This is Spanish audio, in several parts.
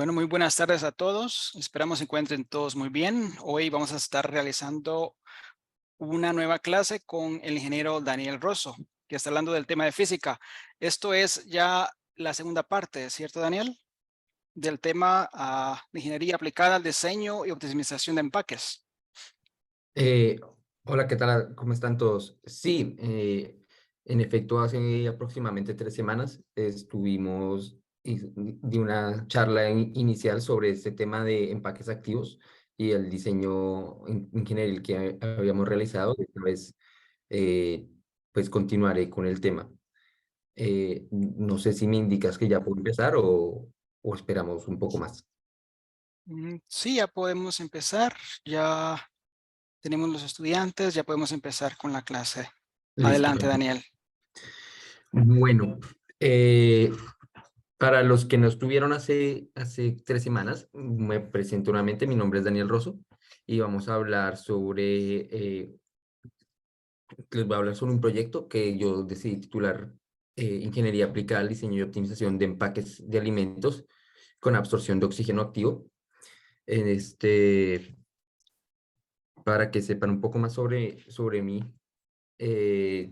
Bueno, muy buenas tardes a todos. Esperamos se encuentren todos muy bien. Hoy vamos a estar realizando una nueva clase con el ingeniero Daniel Rosso, que está hablando del tema de física. Esto es ya la segunda parte, ¿cierto, Daniel? Del tema de ingeniería aplicada al diseño y optimización de empaques. Eh, Hola, ¿qué tal? ¿Cómo están todos? Sí, en efecto, hace aproximadamente 3 semanas di una charla inicial sobre este tema de empaques activos y el diseño ingenieril que habíamos realizado. Esta vez, eh, pues continuaré con el tema. No sé si me indicas que ya puedo empezar o esperamos un poco más. Sí, ya podemos empezar. Ya tenemos los estudiantes, ya podemos empezar con la clase. Listo. Adelante, Daniel. Bueno, eh, para los que no estuvieron hace 3 semanas, me presento nuevamente. Mi nombre es Daniel Rosso y vamos a hablar les voy a hablar sobre un proyecto que yo decidí titular Ingeniería aplicada al diseño y optimización de empaques de alimentos con absorción de oxígeno activo. En este, para que sepan un poco más sobre mí,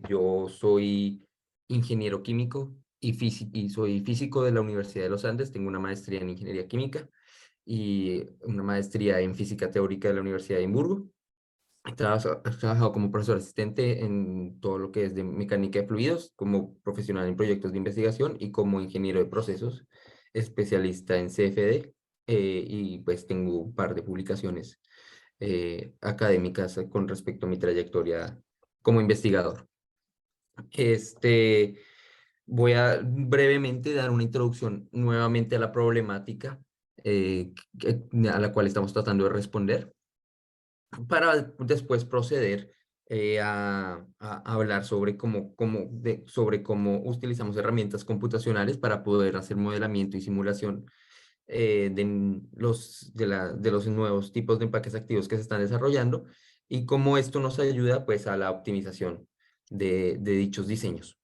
yo soy ingeniero químico y soy físico de la Universidad de los Andes. Tengo una maestría en ingeniería química y una maestría en física teórica de la Universidad de Edimburgo. He trabajado como profesor asistente en todo lo que es de mecánica de fluidos, como profesional en proyectos de investigación y como ingeniero de procesos, especialista en CFD, y pues tengo un par de publicaciones académicas con respecto a mi trayectoria como investigador. Este, Voy a brevemente dar una introducción nuevamente a la problemática a la cual estamos tratando de responder para después proceder a hablar sobre cómo utilizamos herramientas computacionales para poder hacer modelamiento y simulación de los nuevos tipos de empaques activos que se están desarrollando y cómo esto nos ayuda pues a la optimización de dichos diseños.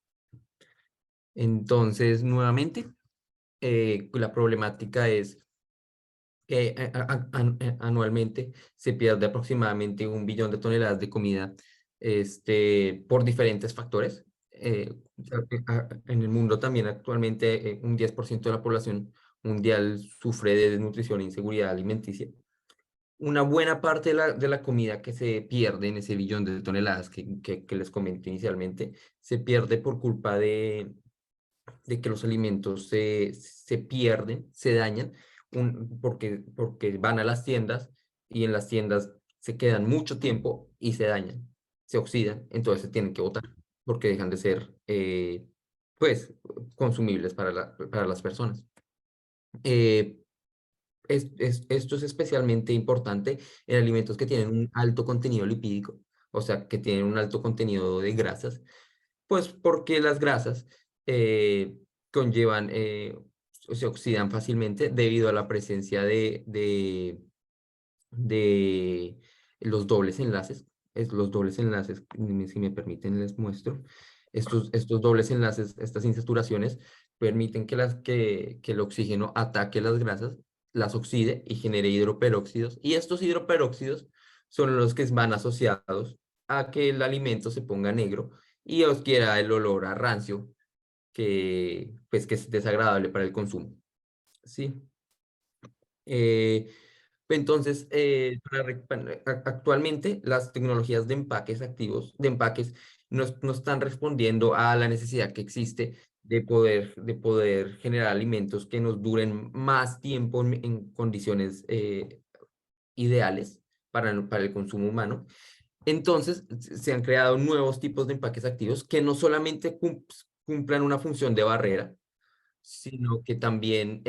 Entonces, nuevamente, la problemática es que anualmente se pierde aproximadamente 1 billón de toneladas de comida por diferentes factores. En el mundo también actualmente un 10% de la población mundial sufre de desnutrición e inseguridad alimenticia. Una buena parte de la comida que se pierde en ese billón de toneladas que les comenté inicialmente, se pierde por culpa de que los alimentos se pierden, se dañan, porque van a las tiendas y en las tiendas se quedan mucho tiempo y se dañan, se oxidan, entonces se tienen que botar porque dejan de ser, pues, consumibles para las personas. Eh, Esto es especialmente importante en alimentos que tienen un alto contenido lipídico, o sea, que tienen un alto contenido de grasas, pues porque las grasas eh, conllevan, o se oxidan fácilmente debido a la presencia de los dobles enlaces. Los dobles enlaces, si me permiten, les muestro. Estos dobles enlaces, estas insaturaciones, permiten que el oxígeno ataque las grasas, las oxide y genere hidroperóxidos. Y estos hidroperóxidos son los que van asociados a que el alimento se ponga negro y os quiera el olor a rancio, pues, que es desagradable para el consumo. ¿Sí? Eh, entonces, actualmente las tecnologías de empaques activos, de empaques, no están respondiendo a la necesidad que existe de poder generar alimentos que nos duren más tiempo en condiciones ideales para el consumo humano. Entonces, se han creado nuevos tipos de empaques activos que no solamente cumplan una función de barrera, sino que también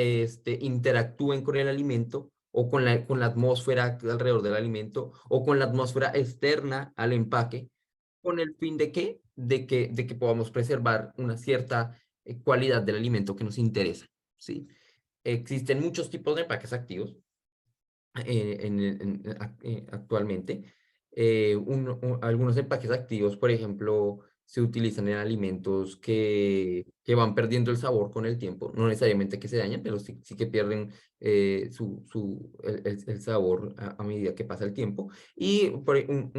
interactúen con el alimento o con la atmósfera alrededor del alimento o con la atmósfera externa al empaque, con el fin de que podamos preservar una cierta cualidad del alimento que nos interesa, ¿sí? Existen muchos tipos de empaques activos actualmente. Algunos empaques activos, por ejemplo, se utilizan en alimentos que van perdiendo el sabor con el tiempo, no necesariamente que se dañan, pero sí que pierden el sabor a medida que pasa el tiempo. Y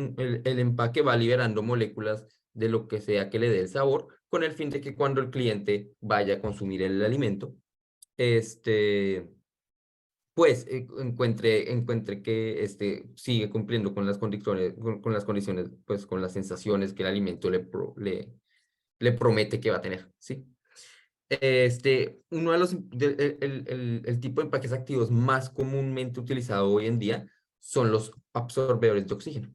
el empaque va liberando moléculas de lo que sea que le dé el sabor, con el fin de que cuando el cliente vaya a consumir el alimento, este, pues encuentre que sigue cumpliendo con las condiciones, con las condiciones, pues con las sensaciones que el alimento le promete que va a tener, ¿sí? Uno de el tipo de empaques activos más comúnmente utilizado hoy en día son los absorbedores de oxígeno.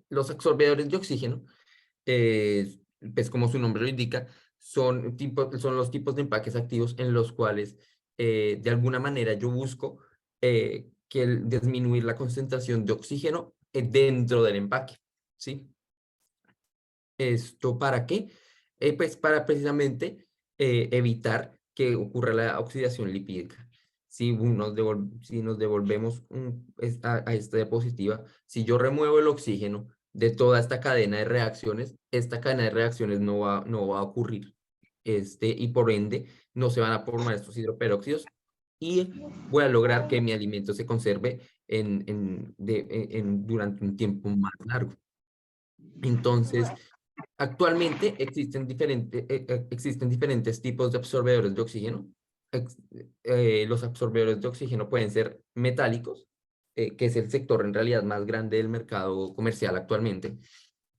Los absorbedores de oxígeno, pues como su nombre lo indica, son los tipos de empaques activos en los cuales de alguna manera yo busco disminuir la concentración de oxígeno dentro del empaque, ¿sí? ¿Esto para qué? Pues para precisamente evitar que ocurra la oxidación lipídica. Si nos devolvemos a esta diapositiva, si yo remuevo el oxígeno de toda esta cadena de reacciones, esta cadena de reacciones no va a ocurrir. Y por ende, no se van a formar estos hidroperóxidos y voy a lograr que mi alimento se conserve durante un tiempo más largo. Entonces, actualmente existen diferentes tipos de absorbedores de oxígeno. Los absorbedores de oxígeno pueden ser metálicos, que es el sector en realidad más grande del mercado comercial actualmente,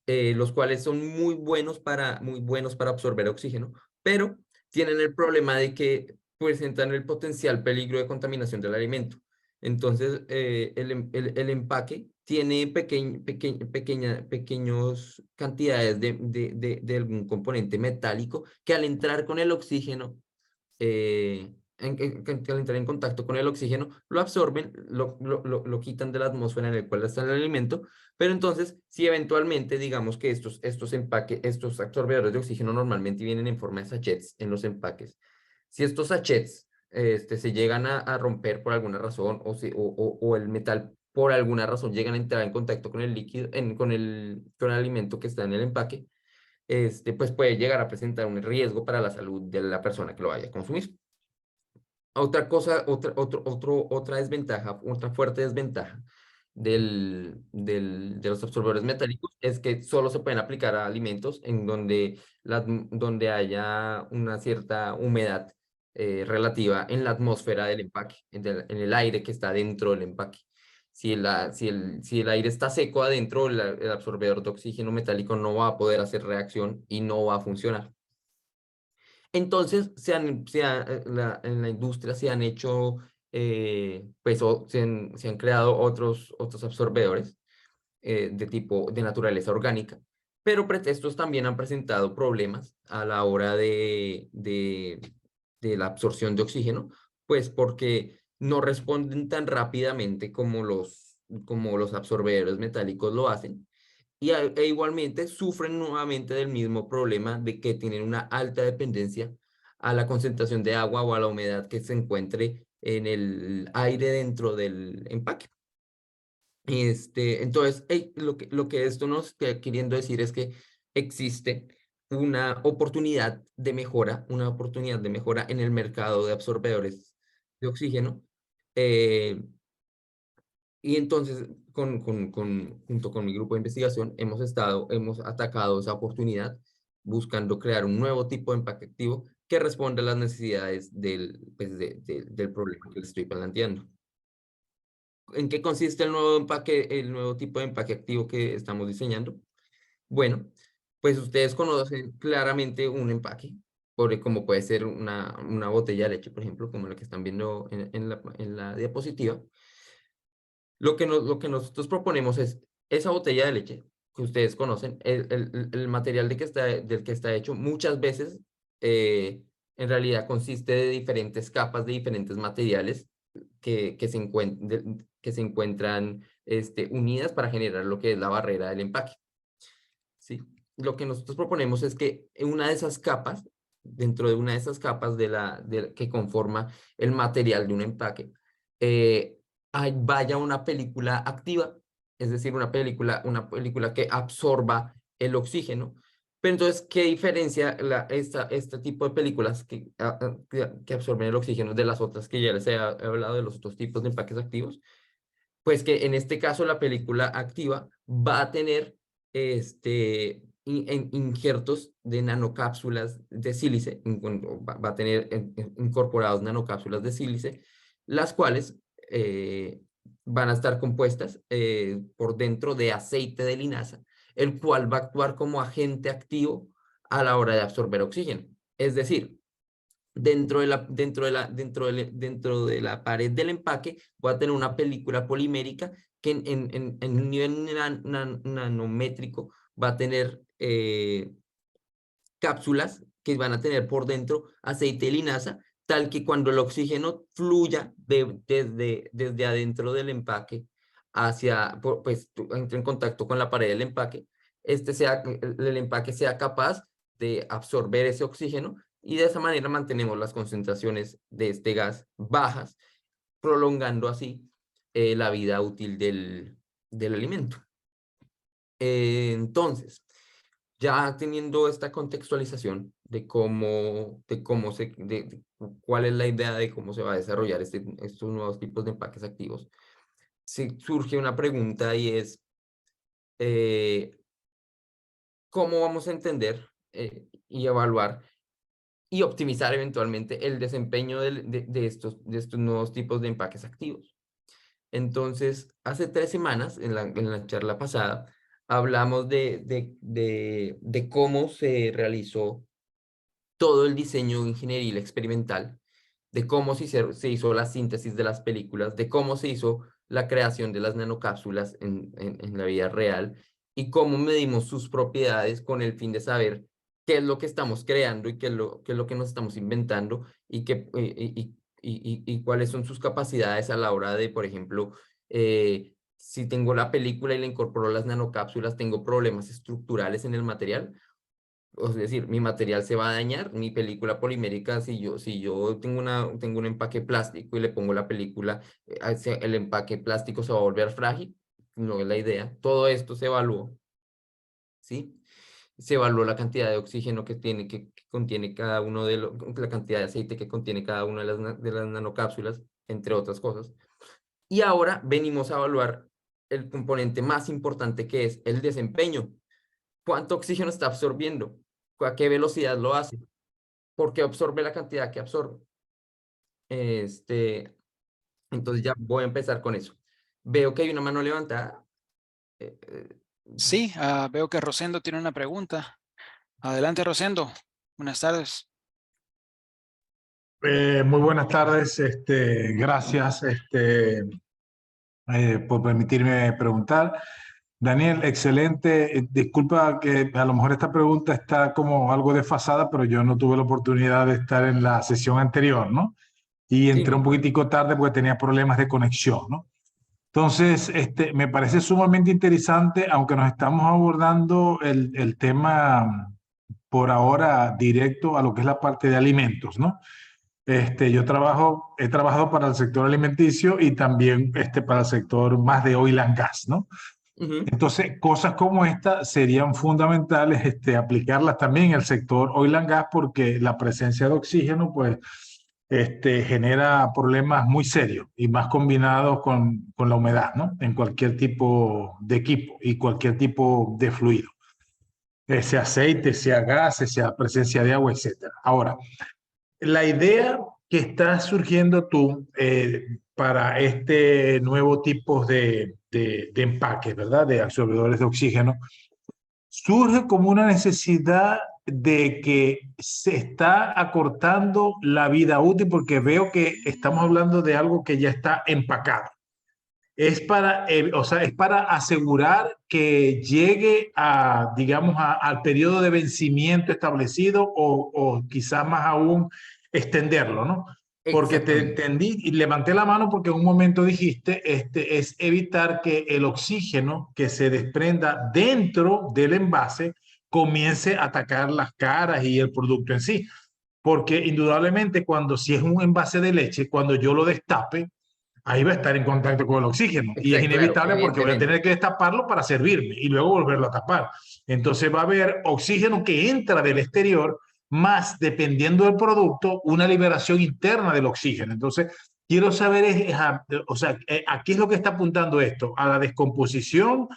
los cuales son muy buenos para absorber oxígeno, pero tienen el problema de que presentan el potencial peligro de contaminación del alimento. Entonces, el empaque tiene pequeños cantidades de algún componente metálico que al entrar con el oxígeno, que al entrar en contacto con el oxígeno, lo absorben, lo quitan de la atmósfera en el cual está el alimento, pero entonces, si eventualmente, digamos que estos absorbedores de oxígeno normalmente vienen en forma de sachets en los empaques, si estos sachets se llegan a romper por alguna razón o el metal por alguna razón llegan a entrar en contacto con el líquido, con el alimento que está en el empaque, pues puede llegar a presentar un riesgo para la salud de la persona que lo vaya a consumir. Otra cosa, otra desventaja, otra fuerte desventaja de los absorbedores metálicos es que solo se pueden aplicar a alimentos en donde haya una cierta humedad relativa en la atmósfera del empaque, en el aire que está dentro del empaque. Si el aire está seco adentro, el absorbedor de oxígeno metálico no va a poder hacer reacción y no va a funcionar. Entonces, en la industria se han hecho, pues, se han creado otros absorbedores de naturaleza orgánica, pero estos también han presentado problemas a la hora de la absorción de oxígeno, pues porque no responden tan rápidamente como los absorbedores metálicos lo hacen e igualmente sufren nuevamente del mismo problema de que tienen una alta dependencia a la concentración de agua o a la humedad que se encuentre en el aire dentro del empaque. Entonces, lo que esto nos está queriendo decir es que existe una oportunidad de mejora en el mercado de absorbedores de oxígeno. eh, y entonces, junto con mi grupo de investigación, hemos atacado esa oportunidad buscando crear un nuevo tipo de empaque activo que responda a las necesidades del problema que les estoy planteando. ¿En qué consiste el nuevo tipo de empaque activo que estamos diseñando? Bueno, pues ustedes conocen claramente un empaque, como puede ser una botella de leche, por ejemplo, como la que están viendo en la diapositiva. Lo que nosotros proponemos es esa botella de leche que ustedes conocen, el material del que está hecho muchas veces en realidad consiste de diferentes capas de diferentes materiales que se encuentran unidas para generar lo que es la barrera del empaque. ¿Sí? Lo que nosotros proponemos es que en una de esas capas, dentro de una de esas capas que conforma el material de un empaque, vaya una película activa, es decir, una película que absorba el oxígeno. Pero entonces, ¿qué diferencia este tipo de películas que absorben el oxígeno de las otras que ya les he hablado de los otros tipos de empaques activos? Pues que en este caso la película activa va a tener injertos de nanocápsulas de sílice, va a tener incorporados nanocápsulas de sílice, las cuales van a estar compuestas por dentro de aceite de linaza, el cual va a actuar como agente activo a la hora de absorber oxígeno. Es decir, dentro de la pared del empaque voy a tener una película polimérica que en un nivel nanométrico va a tener cápsulas que van a tener por dentro aceite de linaza, tal que cuando el oxígeno fluya desde adentro del empaque pues entre en contacto con la pared del empaque, el empaque sea capaz de absorber ese oxígeno y de esa manera mantenemos las concentraciones de este gas bajas, prolongando así la vida útil del alimento. Entonces, ya teniendo esta contextualización de cuál es la idea de cómo se va a desarrollar estos nuevos tipos de empaques activos, surge una pregunta y es, ¿cómo vamos a entender y evaluar y optimizar eventualmente el desempeño de estos nuevos tipos de empaques activos? Entonces, hace 3 semanas, en la charla pasada, hablamos de cómo se realizó todo el diseño ingenieril experimental, de cómo se hizo la síntesis de las películas, de cómo se hizo la creación de las nanocápsulas en la vida real y cómo medimos sus propiedades con el fin de saber qué es lo que estamos creando y qué es lo que nos estamos inventando y cuáles son sus capacidades a la hora de, por ejemplo, si tengo la película y le incorporo las nanocápsulas, tengo problemas estructurales en el material. Es decir, mi material se va a dañar, mi película polimérica, si yo tengo un empaque plástico y le pongo la película, el empaque plástico se va a volver frágil, no es la idea. Todo esto se evaluó, ¿sí? Se evaluó la cantidad de oxígeno que contiene cada uno la cantidad de aceite que contiene cada una de las nanocápsulas, entre otras cosas. Y ahora venimos a evaluar el componente más importante que es el desempeño. ¿Cuánto oxígeno está absorbiendo? ¿A qué velocidad lo hace? ¿Por qué absorbe la cantidad que absorbe? Este, entonces ya voy a empezar con eso. Veo que hay una mano levantada. Eh, eh, Sí, veo que Rosendo tiene una pregunta. Adelante, Rosendo. Buenas tardes. Muy buenas tardes, gracias por permitirme preguntar. Daniel, excelente. Disculpa que a lo mejor esta pregunta está como algo desfasada, pero yo no tuve la oportunidad de estar en la sesión anterior, ¿no? Y sí, entré un poquitico tarde porque tenía problemas de conexión, ¿no? Entonces, me parece sumamente interesante, aunque nos estamos abordando el tema por ahora directo a lo que es la parte de alimentos, ¿no? He trabajado para el sector alimenticio y también para el sector más de oil and gas, ¿no? ujú, Entonces, cosas como esta serían fundamentales aplicarlas también en el sector oil and gas porque la presencia de oxígeno, pues, genera problemas muy serios y más combinados con la humedad, ¿no? En cualquier tipo de equipo y cualquier tipo de fluido, sea aceite, sea gas, sea presencia de agua, etcétera. Ahora, la idea que está surgiendo tú para este nuevo tipo de empaques, ¿verdad? De absorbedores de oxígeno, surge como una necesidad de que se está acortando la vida útil porque veo que estamos hablando de algo que ya está empacado. O sea, es para asegurar que llegue a, digamos, al periodo de vencimiento establecido o quizás más aún extenderlo, ¿no? Porque te exactamente. entendí y levanté la mano porque en un momento dijiste, es evitar que el oxígeno que se desprenda dentro del envase comience a atacar las caras y el producto en sí. Porque indudablemente si es un envase de leche, cuando yo lo destape, ahí va a estar en contacto con el oxígeno y es Exacto, claro, inevitable porque voy a evidentemente. tener que destaparlo para servirme y luego volverlo a tapar. Entonces va a haber oxígeno que entra del exterior, más dependiendo del producto, una liberación interna del oxígeno. Entonces, quiero saber, o sea, ¿a qué es lo que está apuntando esto? ¿A la descomposición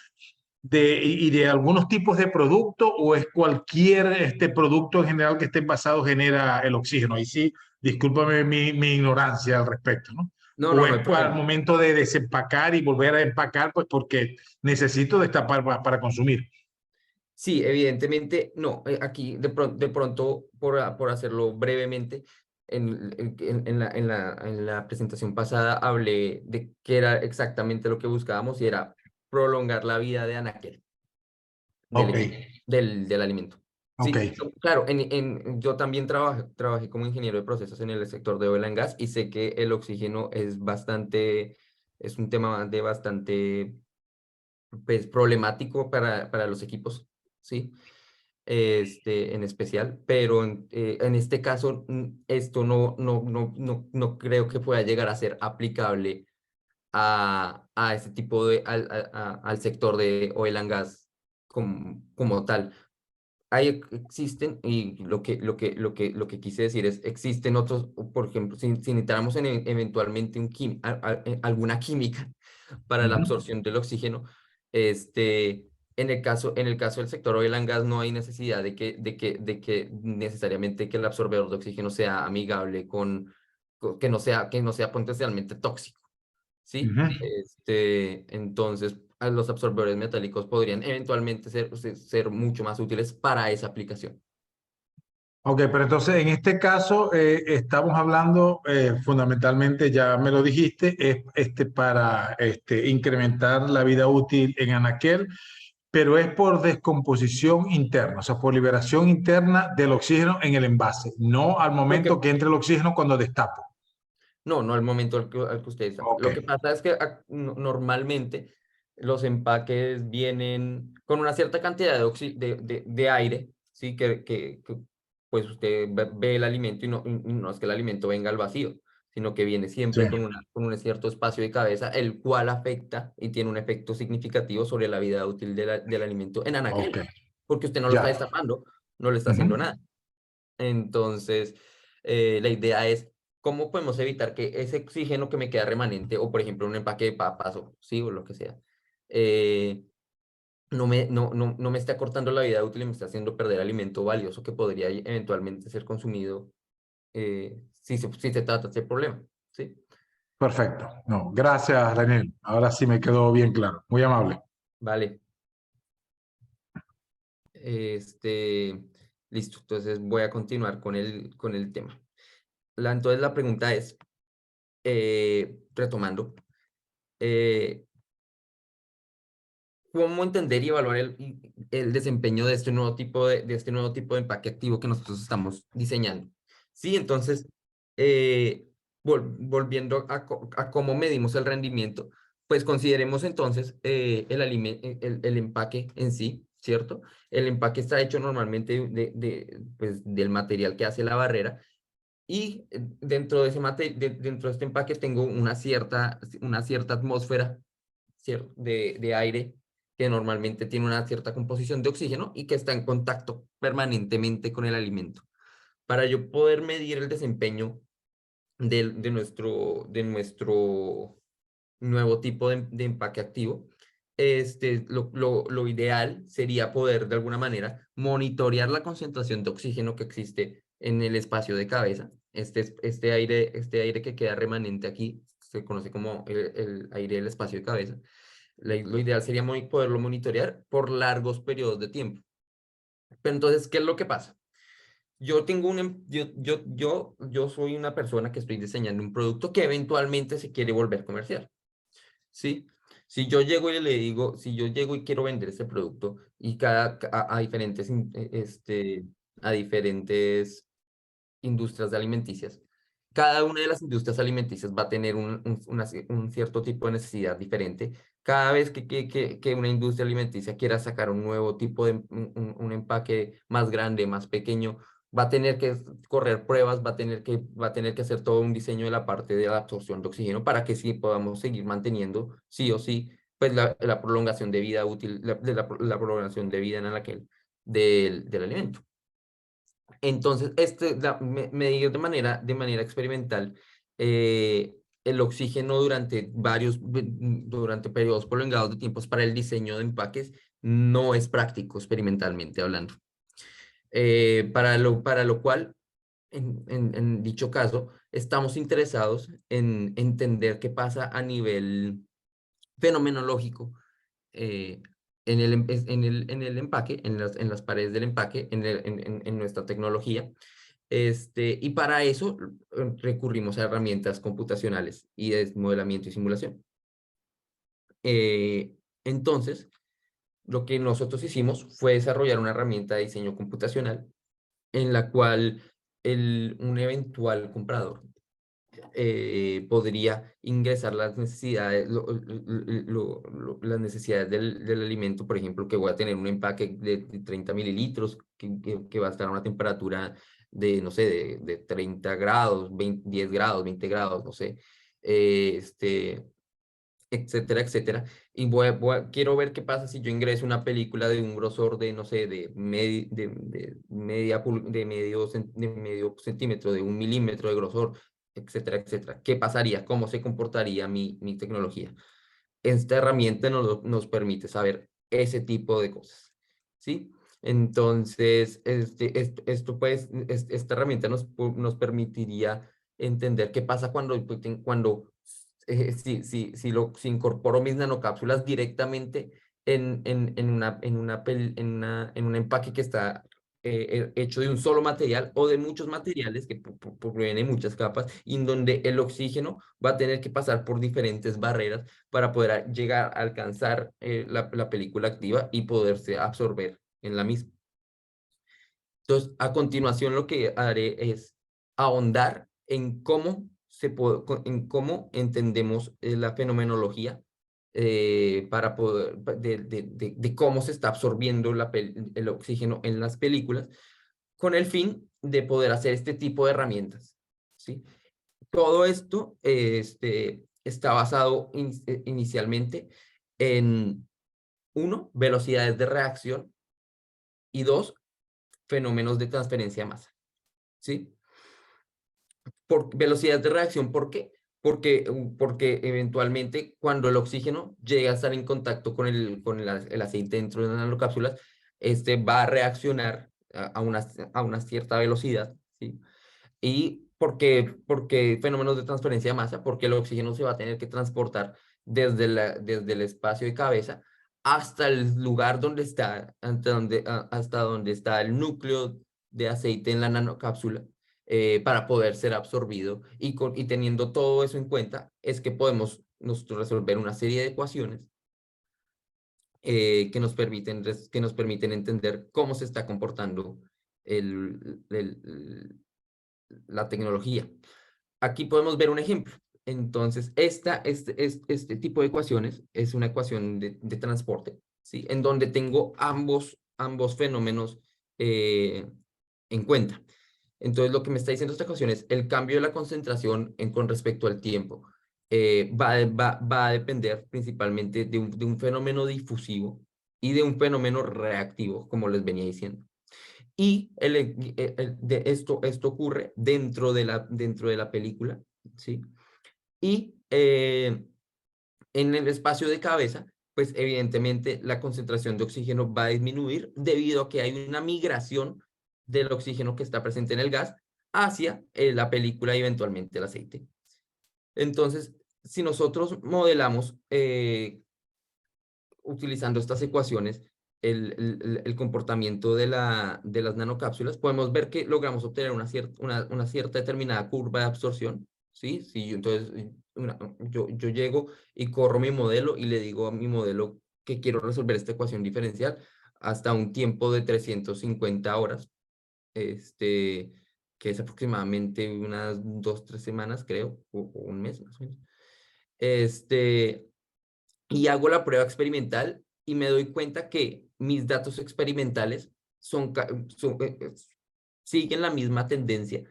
y de algunos tipos de productos o es cualquier producto en general que esté envasado genera el oxígeno? Ahí sí, discúlpame mi ignorancia al respecto, ¿no? No, O no, no es hay al problema. momento de desempacar y volver a empacar, pues porque necesito destapar para consumir. Sí, evidentemente, no. Aquí de pronto, por hacerlo brevemente, en la presentación pasada hablé de qué era exactamente lo que buscábamos y era prolongar la vida de anaquel, del Ok, equipo, del alimento. ok. Sí, claro, yo también trabajé como ingeniero de procesos en el sector de oil and gas y sé que el oxígeno es un tema de bastante pues, problemático para los equipos, ¿sí? En especial, pero en este caso esto no creo que pueda llegar a ser aplicable a este tipo al sector de oil and gas como tal. Existen, y lo que quise decir es, existen otros, por ejemplo, si necesitáramos eventualmente alguna química para la Ujú. absorción del oxígeno, en el caso del sector oil and gas no hay necesidad de que necesariamente que el absorbedor de oxígeno sea amigable que no sea potencialmente tóxico, ¿sí? Ujú. Entonces, los absorbedores metálicos podrían eventualmente ser mucho más útiles para esa aplicación. Ok, pero entonces en este caso estamos hablando fundamentalmente, ya me lo dijiste, es para incrementar la vida útil en anaquel, pero es por descomposición interna, o sea, por liberación interna del oxígeno en el envase, no al Lo momento que, que entre el oxígeno cuando destapo. no al momento al que ustedes están. Ok, Lo que pasa es que normalmente los empaques vienen con una cierta cantidad de aire, ¿sí? Pues usted ve el alimento y no es que el alimento venga al vacío, sino que viene sí, siempre con un cierto espacio de cabeza, el cual afecta y tiene un efecto significativo sobre la vida útil del alimento en ok, anaquel, porque usted no lo está ya. destapando, no le está Ujú. haciendo nada. Entonces, la idea es, ¿cómo podemos evitar que ese oxígeno que me queda remanente, o por ejemplo un empaque de papas, o sí, o lo que sea, eh, no me esté acortando la vida útil y me está haciendo perder alimento valioso que podría eventualmente ser consumido si se trata de ese problema, ¿sí? Perfecto. No, gracias, Daniel. Ahora sí me quedó bien claro. Muy amable. Vale. Este, listo, entonces voy a continuar con el tema. Entonces la pregunta es, retomando, eh, ¿cómo entender y evaluar el desempeño de este nuevo tipo de empaque activo que nosotros estamos diseñando? Sí, entonces, eh, volviendo a cómo medimos el rendimiento, pues consideremos entonces el empaque en sí, ¿cierto? El empaque está hecho normalmente pues, del material que hace la barrera y dentro de dentro de este empaque tengo una cierta atmósfera de aire que normalmente tiene una cierta composición de oxígeno y que está en contacto permanentemente con el alimento. Para yo poder medir el desempeño de nuestro nuevo tipo de empaque activo, lo ideal sería poder de alguna manera monitorear la concentración de oxígeno que existe en el espacio de cabeza. Este aire que queda remanente aquí se conoce como el aire del espacio de cabeza. Lo ideal sería poderlo monitorear por largos periodos de tiempo. Pero entonces, ¿qué es lo que pasa? Yo tengo yo soy una persona que estoy diseñando un producto que eventualmente se quiere volver comercial, ¿sí? Si yo llego y quiero vender este producto y a diferentes, a diferentes industrias alimenticias. Cada una de las industrias alimenticias va a tener un cierto tipo de necesidad diferente. Cada vez que una industria alimenticia quiera sacar un nuevo tipo un empaque más grande, más pequeño, va a tener que correr pruebas, va a tener que hacer todo un diseño de la parte de la absorción de oxígeno para que sí podamos seguir manteniendo, sí o sí, pues la prolongación de vida útil, la prolongación de vida en aquel del alimento. Entonces, medir de manera experimental el oxígeno durante periodos prolongados de tiempos para el diseño de empaques no es práctico experimentalmente hablando. Para lo cual, en dicho caso, estamos interesados en entender qué pasa a nivel fenomenológico eh, en el empaque, en las paredes del empaque, en nuestra tecnología. Y para eso recurrimos a herramientas computacionales y de modelamiento y simulación. Entonces, lo que nosotros hicimos fue desarrollar una herramienta de diseño computacional en la cual un eventual comprador podría ingresar las necesidades, las necesidades del alimento, por ejemplo, que voy a tener un empaque de 30 mililitros, que va a estar a una temperatura de, no sé, de 30 grados, 10 grados, 20 grados, no sé, etcétera, etcétera. Y quiero ver qué pasa si yo ingreso una película de un grosor de, no sé, de medio centímetro, de 1 milímetro de grosor, etcétera, etcétera. ¿Qué pasaría? ¿Cómo se comportaría mi tecnología? Esta herramienta nos permite saber ese tipo de cosas, ¿sí? Entonces, esta herramienta nos permitiría entender qué pasa si incorporo mis nanocápsulas directamente en un empaque que está hecho de un solo material o de muchos materiales que provienen de muchas capas, y en donde el oxígeno va a tener que pasar por diferentes barreras para poder llegar a alcanzar la película activa y poderse absorber en la misma. Entonces, a continuación lo que haré es ahondar en en cómo entendemos la fenomenología para poder, de cómo se está absorbiendo el oxígeno en las películas, con el fin de poder hacer este tipo de herramientas, ¿sí? Todo esto está basado inicialmente en, uno, velocidades de reacción, y dos, fenómenos de transferencia de masa, ¿sí? Por velocidad de reacción, ¿por qué? Porque eventualmente cuando el oxígeno llega a estar en contacto con el aceite dentro de las nanocápsulas, va a reaccionar a una cierta velocidad, ¿sí? ¿Y porque fenómenos de transferencia de masa? Porque el oxígeno se va a tener que transportar desde el espacio de cabeza hasta el lugar donde está, hasta donde está el núcleo de aceite en la nanocápsula, para poder ser absorbido. Y teniendo todo eso en cuenta, es que podemos nosotros resolver una serie de ecuaciones que nos permiten entender cómo se está comportando la tecnología. Aquí podemos ver un ejemplo. Entonces, este tipo de ecuaciones es una ecuación de transporte, ¿sí? En donde tengo ambos fenómenos en cuenta. Entonces, lo que me está diciendo esta ecuación es el cambio de la concentración con respecto al tiempo. Va a depender principalmente de un fenómeno difusivo y de un fenómeno reactivo, como les venía diciendo. Y esto ocurre dentro de la película, ¿sí? Y en el espacio de cabeza, pues evidentemente la concentración de oxígeno va a disminuir debido a que hay una migración del oxígeno que está presente en el gas hacia la película y eventualmente el aceite. Entonces, si nosotros modelamos utilizando estas ecuaciones el comportamiento de las nanocápsulas, podemos ver que logramos obtener una cierta determinada curva de absorción, ¿sí? Entonces, yo llego y corro mi modelo y le digo a mi modelo que quiero resolver esta ecuación diferencial hasta un tiempo de 350 horas, que es aproximadamente unas 2-3 semanas, creo, o un mes más o menos. Y hago la prueba experimental y me doy cuenta que mis datos experimentales son siguen la misma tendencia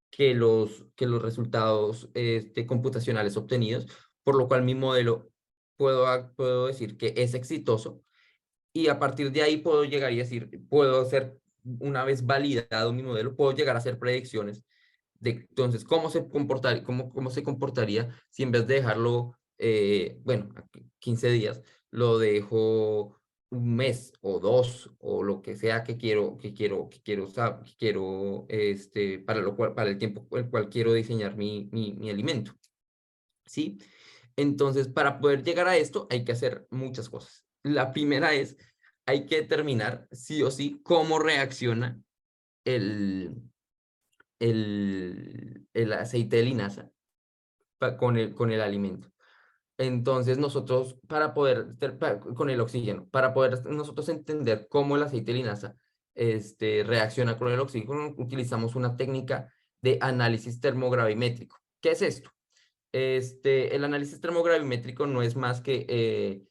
que los resultados computacionales obtenidos, por lo cual mi modelo puedo decir que es exitoso, y a partir de ahí puedo llegar y decir, puedo hacer, una vez validado mi modelo, puedo llegar a hacer predicciones de entonces cómo se comportaría si en vez de dejarlo, bueno, 15 días, lo dejo un mes o 2 o lo que sea para el tiempo el cual quiero diseñar mi alimento, ¿sí? Entonces, para poder llegar a esto hay que hacer muchas cosas. La primera es, hay que determinar sí o sí cómo reacciona el, el aceite de linaza con el alimento. Entonces nosotros, con el oxígeno, para poder nosotros entender cómo el aceite de linaza reacciona con el oxígeno, utilizamos una técnica de análisis termogravimétrico. ¿Qué es esto? El análisis termogravimétrico no es más que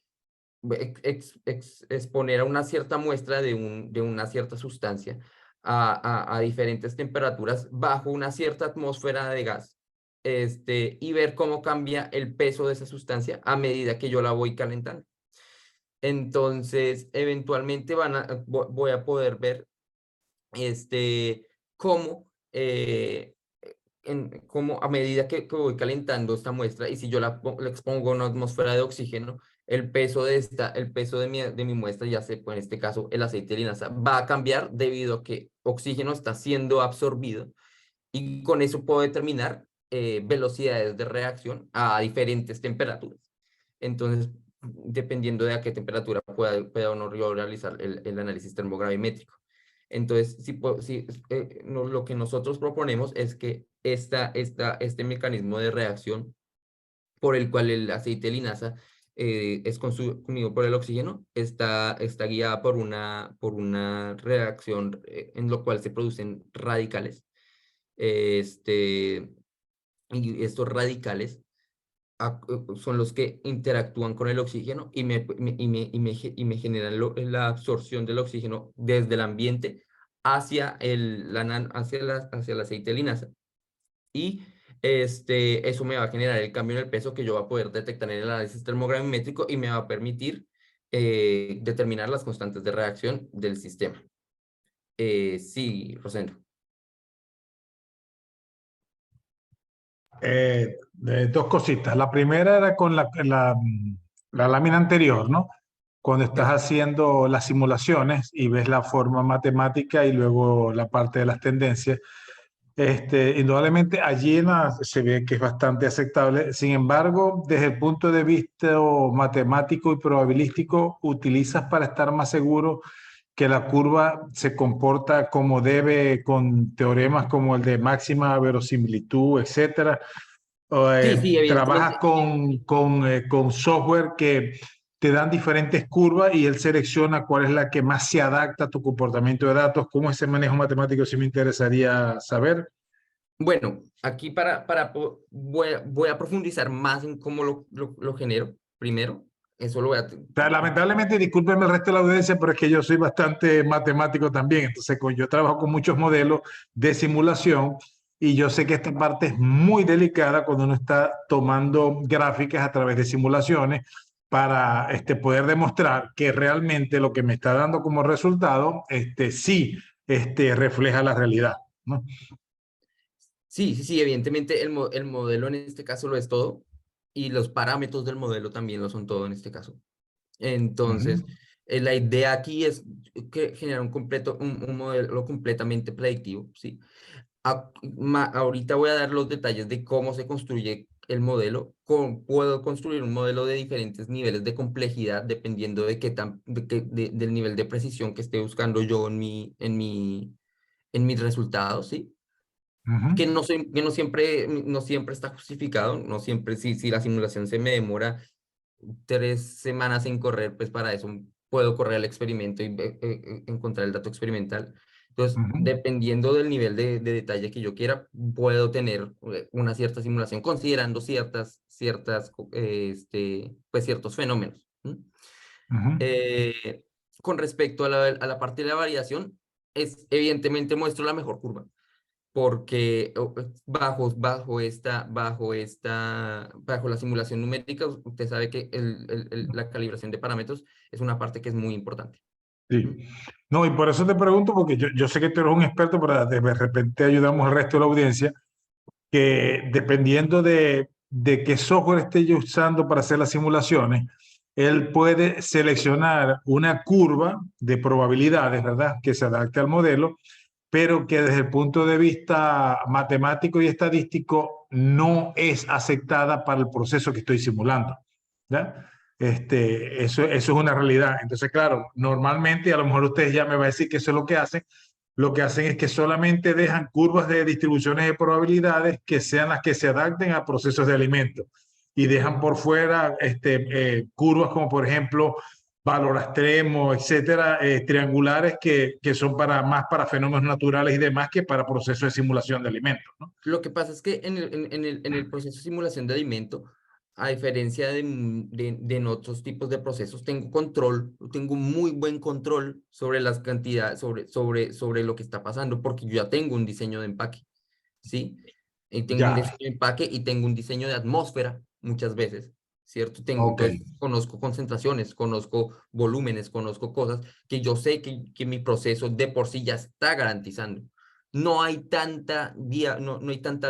exponer a una cierta muestra de una cierta sustancia a diferentes temperaturas bajo una cierta atmósfera de gas, y ver cómo cambia el peso de esa sustancia a medida que yo la voy calentando. Entonces, eventualmente voy a poder ver cómo, cómo a medida que voy calentando esta muestra, y si yo la expongo a una atmósfera de oxígeno, el peso de mi muestra, ya sé, pues en este caso el aceite de linaza, va a cambiar debido a que oxígeno está siendo absorbido, y con eso puedo determinar velocidades de reacción a diferentes temperaturas. Entonces, dependiendo de a qué temperatura pueda o no yo realizar el análisis termogravimétrico. Entonces, lo que nosotros proponemos es que este mecanismo de reacción por el cual el aceite de linaza es consumido por el oxígeno, está guiada por una reacción en lo cual se producen radicales. Y estos radicales son los que interactúan con el oxígeno y me generan la absorción del oxígeno desde el ambiente hacia hacia el aceite de linaza. Y eso me va a generar el cambio en el peso que yo voy a poder detectar en el análisis termogravimétrico, y me va a permitir determinar las constantes de reacción del sistema. Sí, Rosendo. Dos cositas. La primera era con la lámina anterior, ¿no? Cuando estás haciendo las simulaciones y ves la forma matemática y luego la parte de las tendencias, indudablemente allí se ve que es bastante aceptable. Sin embargo, desde el punto de vista matemático y probabilístico, utilizas para estar más seguro que la curva se comporta como debe, con teoremas como el de máxima verosimilitud, etcétera. Sí, Trabajas evidentemente. con software que te dan diferentes curvas y él selecciona cuál es la que más se adapta a tu comportamiento de datos. ¿Cómo es ese manejo matemático? Sí me interesaría saber. Bueno, aquí voy a profundizar más en cómo lo genero primero. Eso lo voy a... O sea, lamentablemente, discúlpeme el resto de la audiencia, pero es que yo soy bastante matemático también. Entonces, yo trabajo con muchos modelos de simulación y yo sé que esta parte es muy delicada cuando uno está tomando gráficas a través de simulaciones para poder demostrar que realmente lo que me está dando como resultado sí refleja la realidad, ¿no? Sí, evidentemente el modelo en este caso lo es todo, y los parámetros del modelo también lo son todo en este caso. Entonces, Ujú. la idea aquí es generar un modelo completamente predictivo, ¿sí? Ahorita voy a dar los detalles de cómo se construye el modelo. Puedo construir un modelo de diferentes niveles de complejidad dependiendo del nivel de precisión que esté buscando yo en mis resultados, ¿sí? Ujú. Que no siempre está justificado, no siempre, si la simulación se me demora 3 semanas en correr, pues para eso puedo correr el experimento y encontrar el dato experimental. Entonces, Ujú. dependiendo del nivel de detalle que yo quiera, puedo tener una cierta simulación considerando pues ciertos fenómenos. ¿M? Ujú. Eh, con respecto a la parte de la variación, evidentemente muestro la mejor curva, porque bajo la simulación numérica, usted sabe que la calibración de parámetros es una parte que es muy importante. Sí. No, y por eso te pregunto, porque yo sé que tú eres un experto, pero de repente ayudamos al resto de la audiencia, que dependiendo de qué software esté yo usando para hacer las simulaciones, él puede seleccionar una curva de probabilidades, ¿verdad? Que se adapte al modelo, pero que desde el punto de vista matemático y estadístico no es aceptada para el proceso que estoy simulando, ¿ya? Eso es una realidad. Entonces, claro, normalmente, a lo mejor ustedes ya me van a decir que eso es lo que hacen es que solamente dejan curvas de distribuciones de probabilidades que sean las que se adapten a procesos de alimento y dejan por fuera curvas como, por ejemplo, valor extremo, etcétera, triangulares que son más para fenómenos naturales y demás que para procesos de simulación de alimentos, ¿no? Lo que pasa es que en el proceso de simulación de alimento, a diferencia de en otros tipos de procesos, tengo un muy buen control sobre las cantidades, sobre lo que está pasando, porque yo ya tengo un diseño de empaque, ¿sí? Y tengo un Ya, diseño de empaque y tengo un diseño de atmósfera muchas veces, ¿cierto? ok. Entonces, conozco concentraciones, conozco volúmenes, conozco cosas que yo sé que mi proceso de por sí ya está garantizando. No hay tanta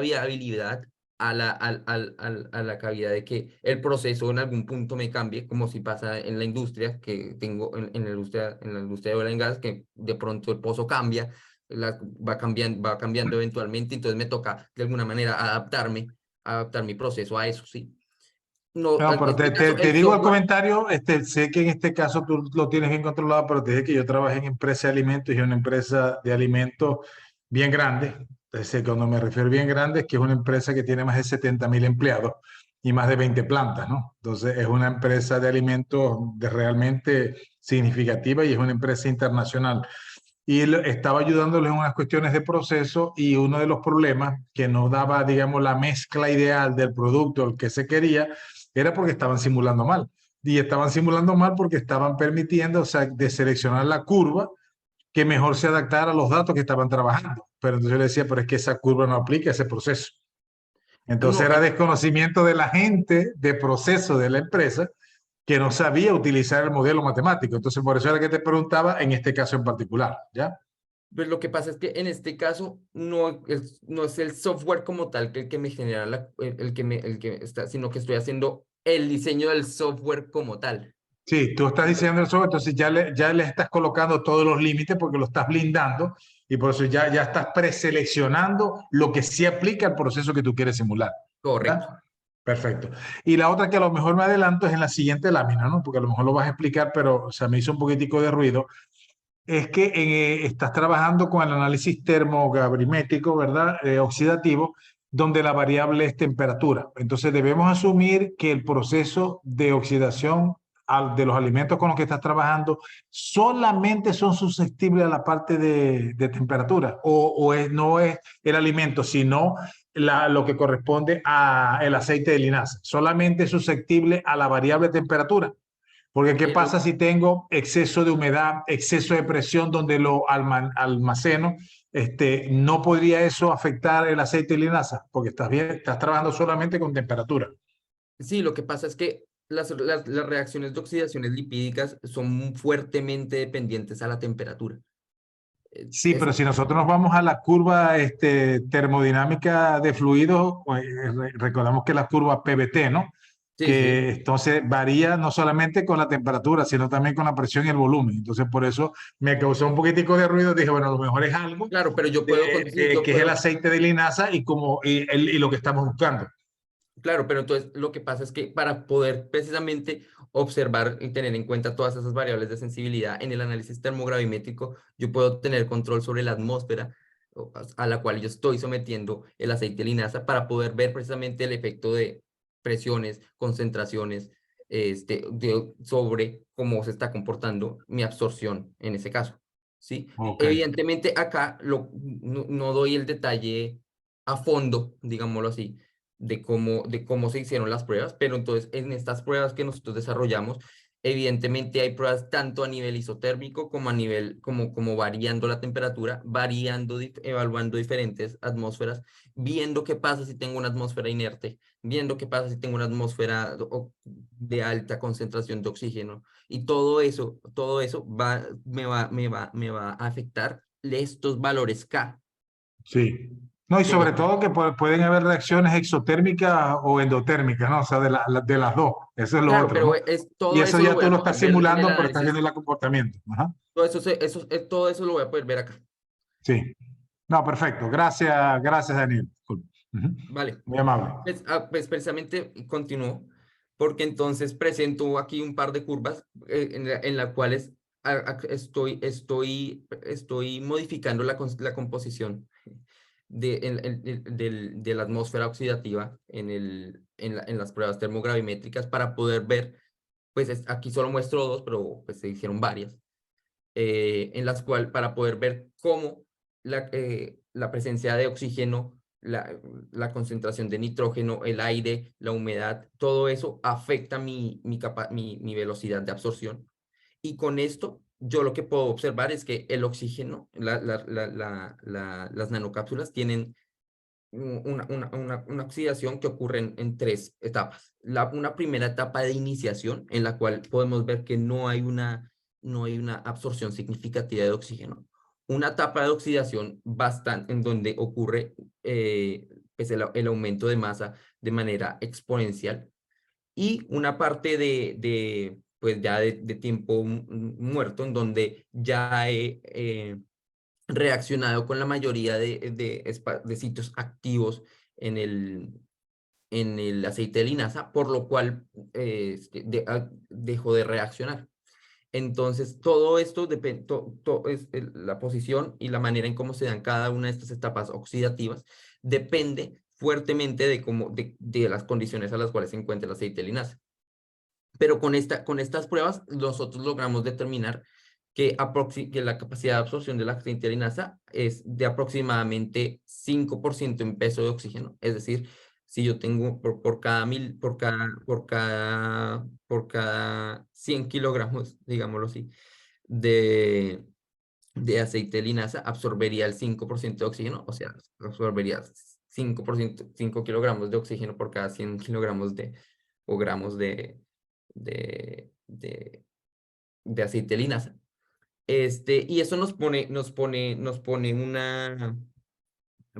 viabilidad a la cavidad de que el proceso en algún punto me cambie, como si pasa en la industria, que tengo en la industria de oil and gas, que de pronto el pozo cambia, va cambiando eventualmente, entonces me toca de alguna manera adaptar mi proceso a eso, ¿sí? No, No, en pero este caso, te el digo el software, comentario, sé que en este caso tú lo tienes bien controlado, pero te dije que yo trabajé en empresa de alimentos y una empresa de alimentos bien grande. Entonces, cuando me refiero bien grande, es que es una empresa que tiene más de 70.000 empleados y más de 20 plantas, ¿no? Entonces, es una empresa de alimentos realmente significativa y es una empresa internacional. Y él estaba ayudándoles en unas cuestiones de proceso y uno de los problemas que no daba, digamos, la mezcla ideal del producto, el que se quería, era porque estaban simulando mal. Y estaban simulando mal porque estaban permitiendo, o sea, de seleccionar la curva que mejor se adaptara a los datos que estaban trabajando. Pero entonces yo le decía, pero es que esa curva no aplica a ese proceso. Entonces no, era desconocimiento de la gente de proceso de la empresa que no sabía utilizar el modelo matemático. Entonces por eso era que te preguntaba en este caso en particular, ¿ya? pues lo que pasa es que en este caso no es el software como tal que el que me genera el que está, sino que estoy haciendo el diseño del software como tal. Sí, tú estás diciendo eso, entonces ya le estás colocando todos los límites porque lo estás blindando y por eso ya estás preseleccionando lo que sí aplica al proceso que tú quieres simular. Correcto. ¿Ya? Perfecto. Y la otra que a lo mejor me adelanto es en la siguiente lámina, ¿no? Porque a lo mejor lo vas a explicar, pero o sea, me hizo un poquitico de ruido. Es que estás trabajando con el análisis termogravimétrico, ¿verdad? Oxidativo, donde la variable es temperatura. Entonces debemos asumir que el proceso de oxidación de los alimentos con los que estás trabajando solamente son susceptibles a la parte de temperatura no es el alimento, sino lo que corresponde al aceite de linaza. Solamente es susceptible a la variable temperatura. Porque ¿qué Pero pasa si tengo exceso de humedad, exceso de presión donde lo almaceno? ¿No podría eso afectar el aceite de linaza? Porque estás trabajando solamente con temperatura. sí, lo que pasa es que las reacciones de oxidaciones lipídicas son fuertemente dependientes a la temperatura. Sí, Es pero si nosotros nos vamos a la curva termodinámica de fluidos, pues, recordamos que la curva PVT, ¿no? Sí, sí. Que entonces varía no solamente con la temperatura, sino también con la presión y el volumen. Entonces, por eso me causó un poquitico de ruido. Dije, bueno, a lo mejor es algo Claro, pero yo puedo, sí, yo que es el puedo. aceite de linaza y lo que estamos buscando. Claro, pero entonces lo que pasa es que para poder precisamente observar y tener en cuenta todas esas variables de sensibilidad en el análisis termogravimétrico, yo puedo tener control sobre la atmósfera a la cual yo estoy sometiendo el aceite de linaza para poder ver precisamente el efecto de presiones, concentraciones, sobre cómo se está comportando mi absorción en ese caso. ¿Sí? Ok. Evidentemente acá no doy el detalle a fondo, digámoslo así de cómo se hicieron las pruebas, pero entonces en estas pruebas que nosotros desarrollamos, Evidentemente hay pruebas tanto a nivel isotérmico como a nivel, como variando la temperatura, evaluando diferentes atmósferas, viendo qué pasa si tengo una atmósfera inerte, viendo qué pasa si tengo una atmósfera de alta concentración de oxígeno. Y todo eso me va a afectar estos valores K. Sí. No, y De los sobre todo que pueden haber reacciones exotérmicas o endotérmicas, ¿no? O sea, de las dos. Eso es lo Claro, otro, pero ¿no? Y todo eso eso lo ya voy tú a lo poder estás ver en el simulando, pero estás análisis. viendo el comportamiento. Ajá. Todo eso lo voy a poder ver acá. Sí. No, perfecto. Gracias, gracias, Daniel. Disculpe. Ujú. Vale. Muy amable. Pues precisamente continúo, porque entonces presento aquí un par de curvas en las cuales estoy modificando la composición de la atmósfera oxidativa en las pruebas termogravimétricas para poder ver, pues aquí solo muestro dos, pero pues se hicieron varias, en las cuales para poder ver cómo la presencia de oxígeno, la concentración de nitrógeno, el aire, la humedad, todo eso afecta mi velocidad de absorción. Y con esto, yo lo que puedo observar es que el oxígeno, las nanocápsulas tienen una oxidación que ocurre en tres etapas. Una primera etapa de iniciación en la cual podemos ver que no hay una absorción significativa de oxígeno. Una etapa de oxidación bastante en donde ocurre pues el aumento de masa de manera exponencial y una parte pues ya de tiempo muerto en donde ya reaccionado con la mayoría de sitios activos en el aceite de linaza, por lo cual dejó de reaccionar. Entonces, todo esto depende, la posición y la manera en cómo se dan cada una de estas etapas oxidativas depende fuertemente de las condiciones a las cuales se encuentra el aceite de linaza. Pero con estas pruebas nosotros logramos determinar que la capacidad de absorción de la aceite de linaza es de aproximadamente 5% en peso de oxígeno. Es decir, si yo tengo por cada 100 kilogramos, digámoslo así, de, de aceite de linaza, absorbería el 5% de oxígeno, o sea, absorbería 5 kilogramos de oxígeno por cada 100 kilogramos o gramos de, de, de aceite de linaza. Y eso nos pone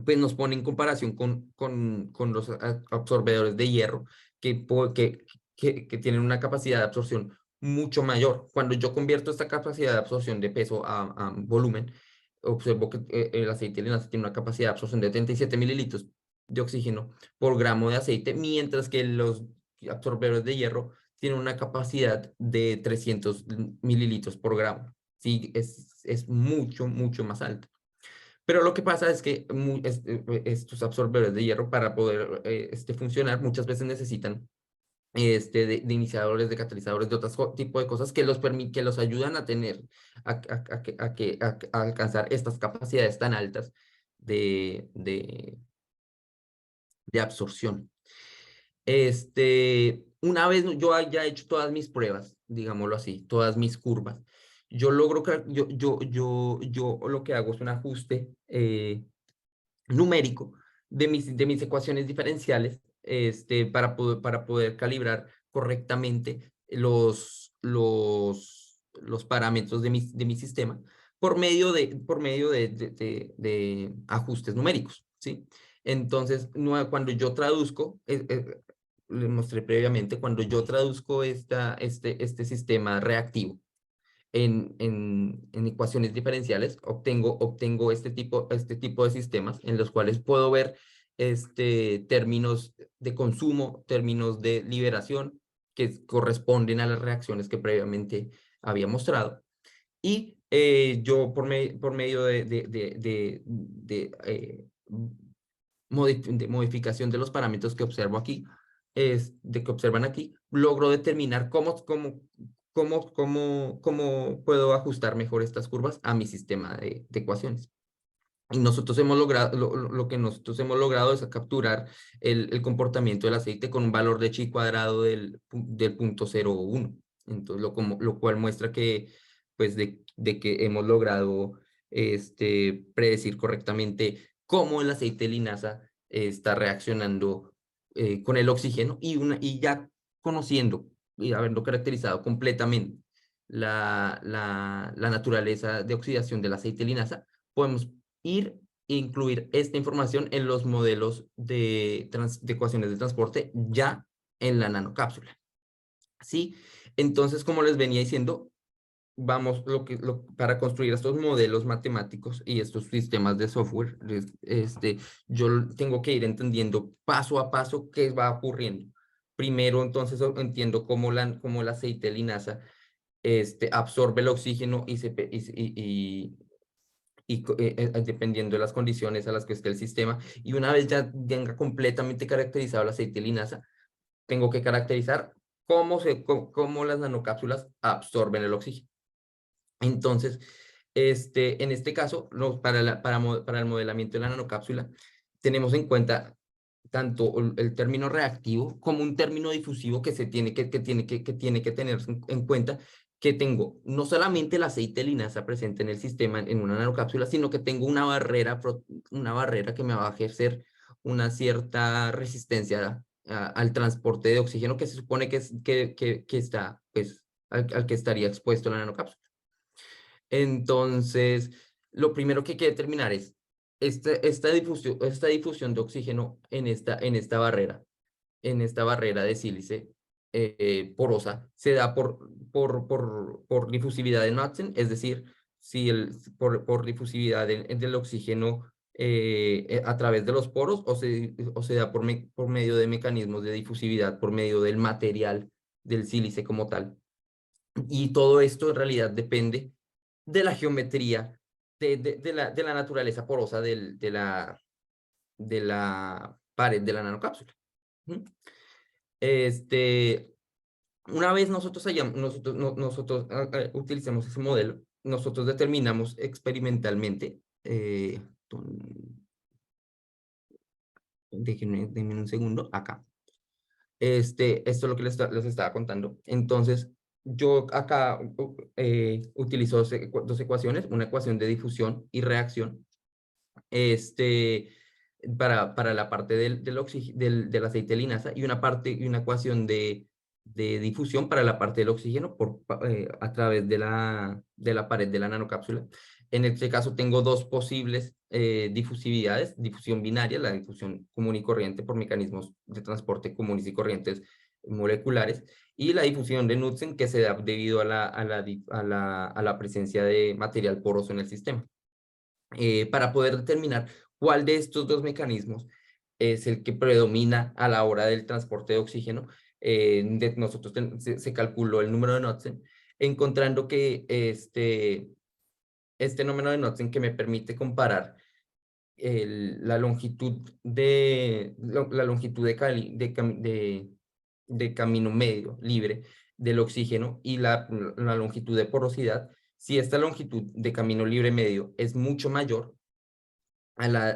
pues nos pone en comparación con los absorbedores de hierro que tienen una capacidad de absorción mucho mayor. Cuando yo convierto esta capacidad de absorción de peso a volumen, observo que el aceite de linaza tiene una capacidad de absorción de 37 mililitros de oxígeno por gramo de aceite, mientras que los absorbedores de hierro tienen una capacidad de 300 mililitros por gramo. Sí, es mucho, mucho más alto. Pero lo que pasa es que estos absorbedores de hierro para poder funcionar muchas veces necesitan de iniciadores, de catalizadores, de otro tipo de cosas que los ayudan a tener, a alcanzar estas capacidades tan altas de, de, de absorción. Una vez yo haya hecho todas mis pruebas, digámoslo así, todas mis curvas, yo logro que yo lo que hago es un ajuste numérico de mis ecuaciones diferenciales para poder calibrar correctamente los parámetros de mi sistema por medio de ajustes numéricos, ¿sí? Entonces, cuando yo traduzco, les mostré previamente, cuando yo traduzco este sistema reactivo en ecuaciones diferenciales, obtengo este tipo de sistemas en los cuales puedo ver términos de consumo, términos de liberación, que corresponden a las reacciones que previamente había mostrado. Y yo por medio de modificación de los parámetros que observo aquí, que observan aquí, logro determinar cómo puedo ajustar mejor estas curvas a mi sistema de ecuaciones. Y nosotros hemos logrado, lo que nosotros hemos logrado es capturar el comportamiento del aceite con un valor de chi cuadrado del 0.01. Entonces, lo cual muestra que, pues, de que hemos logrado predecir correctamente cómo el aceite de linaza está reaccionando con el oxígeno y ya conociendo y habiendo caracterizado completamente la naturaleza de oxidación del aceite de linaza, podemos ir e incluir esta información en los modelos de ecuaciones de transporte ya en la nanocápsula. ¿Sí? Entonces, como les venía diciendo, vamos, para construir estos modelos matemáticos y estos sistemas de software, yo tengo que ir entendiendo paso a paso qué va ocurriendo. Primero, entonces, entiendo cómo el aceite de linaza absorbe el oxígeno dependiendo de las condiciones a las que esté el sistema. Y una vez ya tenga completamente caracterizado el aceite de linaza, tengo que caracterizar cómo las nanocápsulas absorben el oxígeno. Entonces, en este caso, para el modelamiento de la nanocápsula, tenemos en cuenta tanto el término reactivo como un término difusivo que tiene que tener en cuenta, que tengo no solamente el aceite de linaza presente en el sistema en una nanocápsula, sino que tengo una barrera que me va a ejercer una cierta resistencia al transporte de oxígeno que se supone que está, pues, al que estaría expuesto la nanocápsula. Entonces, lo primero que hay que determinar es esta difusión de oxígeno en esta barrera de sílice porosa, se da por difusividad de Knudsen, es decir, si por difusividad del oxígeno a través de los poros, o se da por medio de mecanismos de difusividad, por medio del material del sílice como tal. Y todo esto en realidad depende de la geometría, de la naturaleza porosa de la pared de la nanocápsula. Una vez nosotros utilicemos ese modelo, nosotros determinamos experimentalmente, déjenme un segundo, acá. Esto es lo que les estaba contando. Entonces, yo acá utilizo dos ecuaciones, una ecuación de difusión y reacción, para la parte del aceite de linaza, y una ecuación de difusión para la parte del oxígeno a través de la pared de la nanocápsula. En este caso tengo dos posibles difusividades: difusión binaria, la difusión común y corriente por mecanismos de transporte comunes y corrientes moleculares, y la difusión de Knudsen, que se da debido a la presencia de material poroso en el sistema. Para poder determinar cuál de estos dos mecanismos es el que predomina a la hora del transporte de oxígeno, nosotros se calculó el número de Knudsen, encontrando que este número de Knudsen, que me permite comparar la longitud de camino medio libre del oxígeno y la longitud de porosidad. Si esta longitud de camino libre medio es mucho mayor a la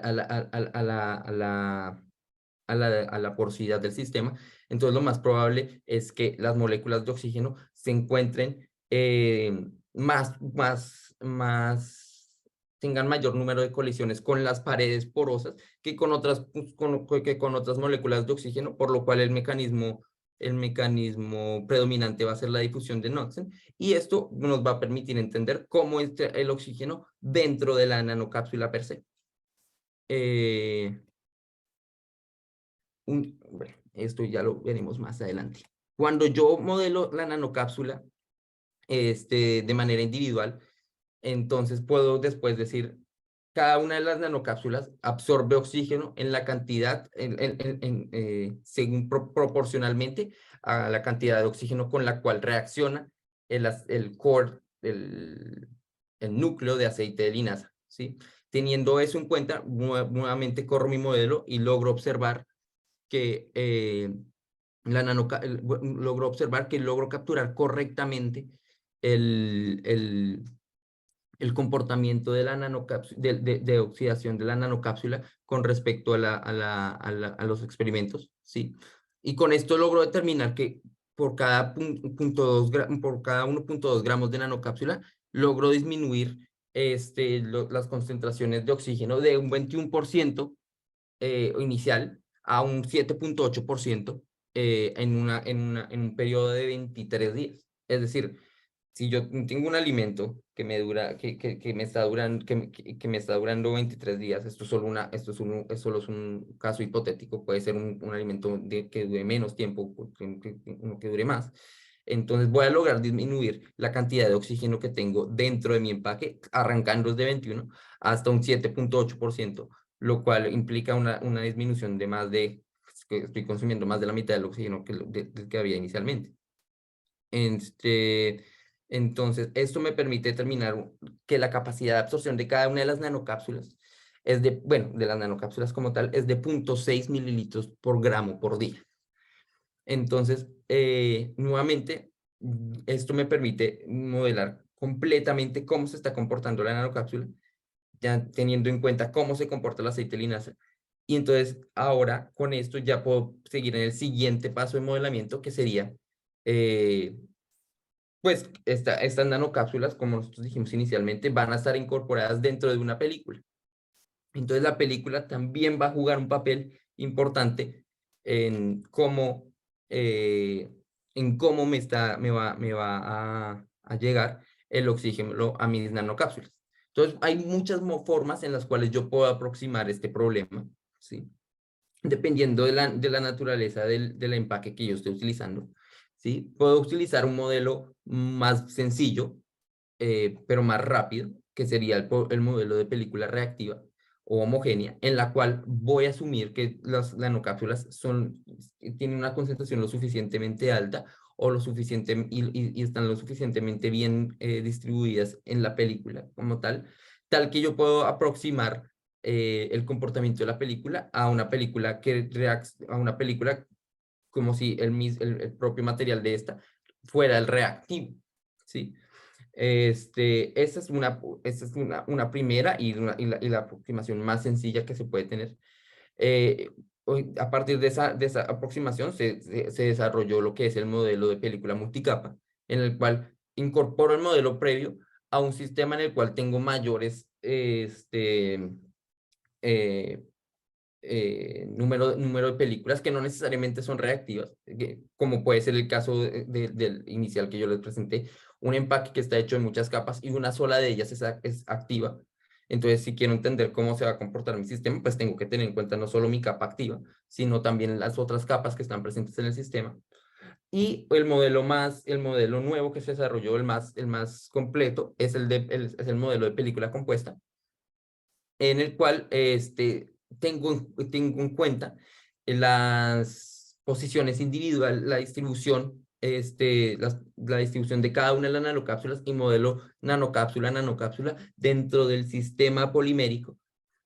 porosidad del sistema, entonces lo más probable es que las moléculas de oxígeno se encuentren tengan mayor número de colisiones con las paredes porosas que con otras moléculas de oxígeno, por lo cual el mecanismo predominante va a ser la difusión de Knudsen, y esto nos va a permitir entender cómo es el oxígeno dentro de la nanocápsula per se. Bueno, esto ya lo veremos más adelante. Cuando yo modelo la nanocápsula de manera individual, entonces puedo después decir, cada una de las nanocápsulas absorbe oxígeno en la cantidad, según proporcionalmente a la cantidad de oxígeno con la cual reacciona el core, el núcleo de aceite de linaza, ¿sí? Teniendo eso en cuenta, nuevamente corro mi modelo y logro observar que logro capturar correctamente el comportamiento de la de oxidación de la nanocápsula con respecto a los experimentos, ¿sí? Y con esto logro determinar que por cada por cada 1.2 gramos de nanocápsula, logro disminuir las concentraciones de oxígeno de un 21% inicial a un 7.8% en un periodo de 23 días. Es decir, si yo tengo un alimento que me dura, que me está durando, que me está durando 23 días, esto es solo es un caso hipotético, puede ser un alimento que dure menos tiempo, uno que dure más. Entonces voy a lograr disminuir la cantidad de oxígeno que tengo dentro de mi empaque, arrancando desde 21 hasta un 7.8%, lo cual implica una disminución de que estoy consumiendo más de la mitad del oxígeno del que había inicialmente. Entonces, esto me permite determinar que la capacidad de absorción de cada una de las nanocápsulas de las nanocápsulas como tal, es de 0.6 mililitros por gramo por día. Entonces, nuevamente, esto me permite modelar completamente cómo se está comportando la nanocápsula, ya teniendo en cuenta cómo se comporta el aceite de linaza. Y entonces, ahora, con esto ya puedo seguir en el siguiente paso de modelamiento, que sería pues estas nanocápsulas, como nosotros dijimos inicialmente, van a estar incorporadas dentro de una película. Entonces la película también va a jugar un papel importante en cómo, me va a llegar el oxígeno a mis nanocápsulas. Entonces hay muchas formas en las cuales yo puedo aproximar este problema, ¿sí? Dependiendo de la naturaleza del empaque que yo esté utilizando. ¿Sí? Puedo utilizar un modelo más sencillo, pero más rápido, que sería el modelo de película reactiva o homogénea, en la cual voy a asumir que las nanocápsulas tienen una concentración lo suficientemente alta o y están lo suficientemente bien distribuidas en la película como tal que yo puedo aproximar el comportamiento de la película a una película como si el propio material de esta fuera el reactivo, ¿sí? Esta es una primera y la aproximación más sencilla que se puede tener. A partir de esa aproximación se desarrolló lo que es el modelo de película multicapa, en el cual incorporo el modelo previo a un sistema en el cual tengo mayores número de películas que no necesariamente son reactivas, como puede ser el caso del inicial que yo les presenté, un empaque que está hecho de muchas capas y una sola de ellas es activa. Entonces, si quiero entender cómo se va a comportar mi sistema, pues tengo que tener en cuenta no solo mi capa activa, sino también las otras capas que están presentes en el sistema. Y el modelo nuevo que se desarrolló, el más completo, es el modelo de película compuesta, en el cual tengo en cuenta las posiciones individuales, la distribución, la distribución de cada una de las nanocápsulas y modelo nanocápsula dentro del sistema polimérico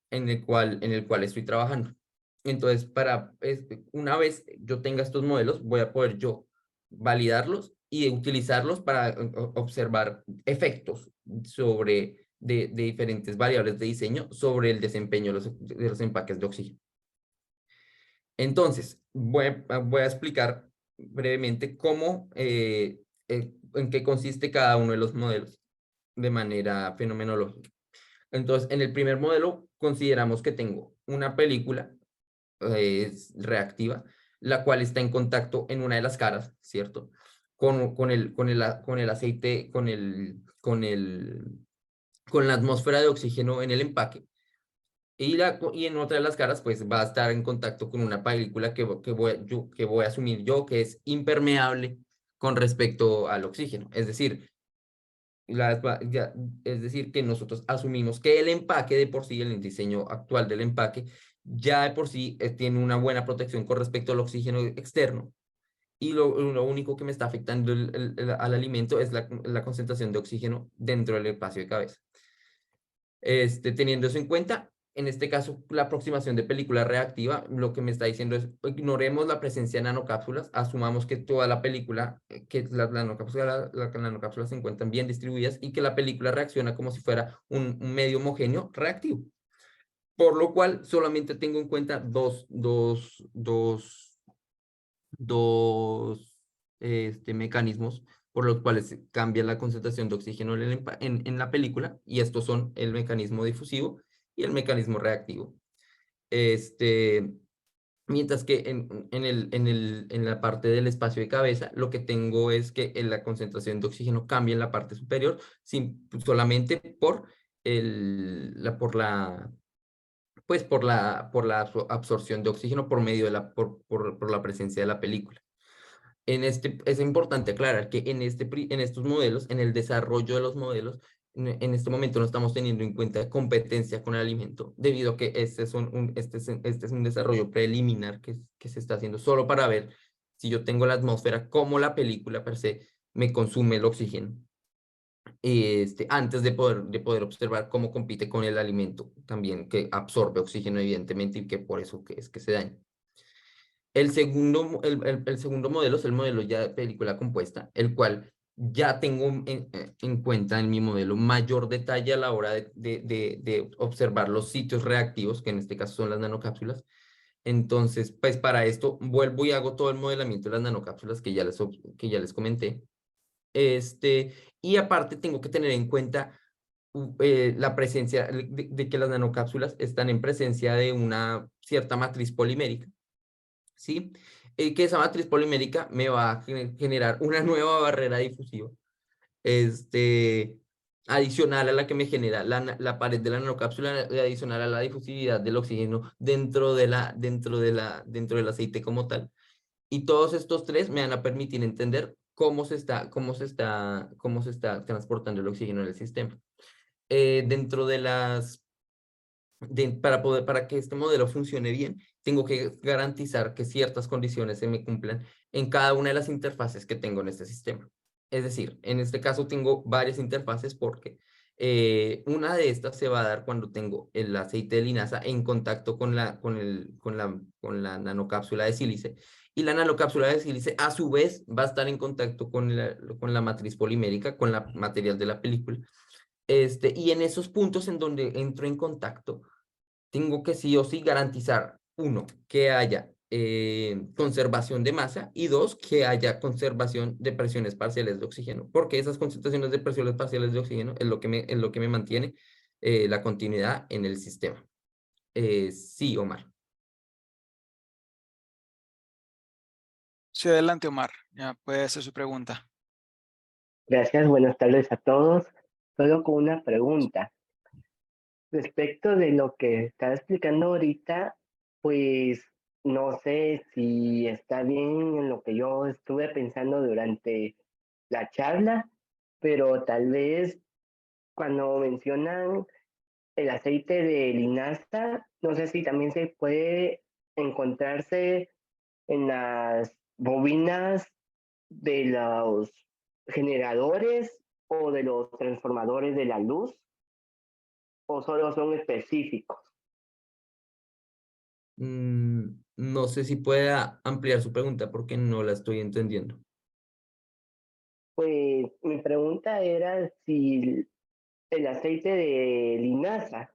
en el cual estoy trabajando. Entonces, una vez yo tenga estos modelos, voy a poder yo validarlos y utilizarlos para observar efectos de diferentes variables de diseño sobre el desempeño de los empaques de oxígeno. Entonces, voy a explicar brevemente en qué consiste cada uno de los modelos de manera fenomenológica. Entonces, en el primer modelo consideramos que tengo una película reactiva, la cual está en contacto en una de las caras, ¿cierto? Con el aceite, con la atmósfera de oxígeno en el empaque. Y en otra de las caras, pues va a estar en contacto con una película que voy a asumir yo que es impermeable con respecto al oxígeno. Es decir, que nosotros asumimos que el empaque de por sí, el diseño actual del empaque, ya de por sí tiene una buena protección con respecto al oxígeno externo. Y lo único que me está afectando al alimento es la concentración de oxígeno dentro del espacio de cabeza. Teniendo eso en cuenta, en este caso, la aproximación de película reactiva, lo que me está diciendo es, ignoremos la presencia de nanocápsulas, asumamos que toda la película, que las nanocápsulas se encuentran bien distribuidas y que la película reacciona como si fuera un medio homogéneo reactivo. Por lo cual, solamente tengo en cuenta dos mecanismos por los cuales cambia la concentración de oxígeno en la película, y estos son el mecanismo difusivo y el mecanismo reactivo. Mientras que en la parte del espacio de cabeza, lo que tengo es que la concentración de oxígeno cambia en la parte superior solamente por la absorción de oxígeno por medio de por la presencia de la película. Es importante aclarar que en estos modelos, en el desarrollo de los modelos, en este momento no estamos teniendo en cuenta competencia con el alimento, debido a que este es un desarrollo preliminar que se está haciendo solo para ver si yo tengo la atmósfera, cómo la película per se me consume el oxígeno, antes de poder observar cómo compite con el alimento, también que absorbe oxígeno evidentemente y que por eso es que se daña. El segundo modelo es el modelo ya de película compuesta, el cual ya tengo en cuenta en mi modelo mayor detalle a la hora de observar los sitios reactivos, que en este caso son las nanocápsulas. Entonces, pues para esto vuelvo y hago todo el modelamiento de las nanocápsulas que ya les comenté. Y aparte tengo que tener en cuenta la presencia de que las nanocápsulas están en presencia de una cierta matriz polimérica, ¿sí? Que esa matriz polimérica me va a generar una nueva barrera difusiva, adicional a la que me genera la pared de la nanocápsula, adicional a la difusividad del oxígeno dentro del aceite como tal. Y todos estos tres me van a permitir entender cómo se está transportando el oxígeno en el sistema. Para que este modelo funcione bien, tengo que garantizar que ciertas condiciones se me cumplan en cada una de las interfaces que tengo en este sistema. Es decir, en este caso tengo varias interfaces porque una de estas se va a dar cuando tengo el aceite de linaza en contacto con la nanocápsula de sílice, y la nanocápsula de sílice a su vez va a estar en contacto con la matriz polimérica, con la material de la película. Y en esos puntos en donde entro en contacto, tengo que sí o sí garantizar, uno, que haya conservación de masa, y dos, que haya conservación de presiones parciales de oxígeno, porque esas concentraciones de presiones parciales de oxígeno es lo que me mantiene la continuidad en el sistema. Sí, Omar. Sí, adelante, Omar. Ya puede hacer su pregunta. Gracias, buenas tardes a todos. Solo con una pregunta. Respecto de lo que está explicando ahorita, pues no sé si está bien en lo que yo estuve pensando durante la charla, pero tal vez cuando mencionan el aceite de linaza, no sé si también se puede encontrarse en las bobinas de los generadores o de los transformadores de la luz, o solo son específicos. No sé si pueda ampliar su pregunta porque no la estoy entendiendo. Pues mi pregunta era si el aceite de linaza,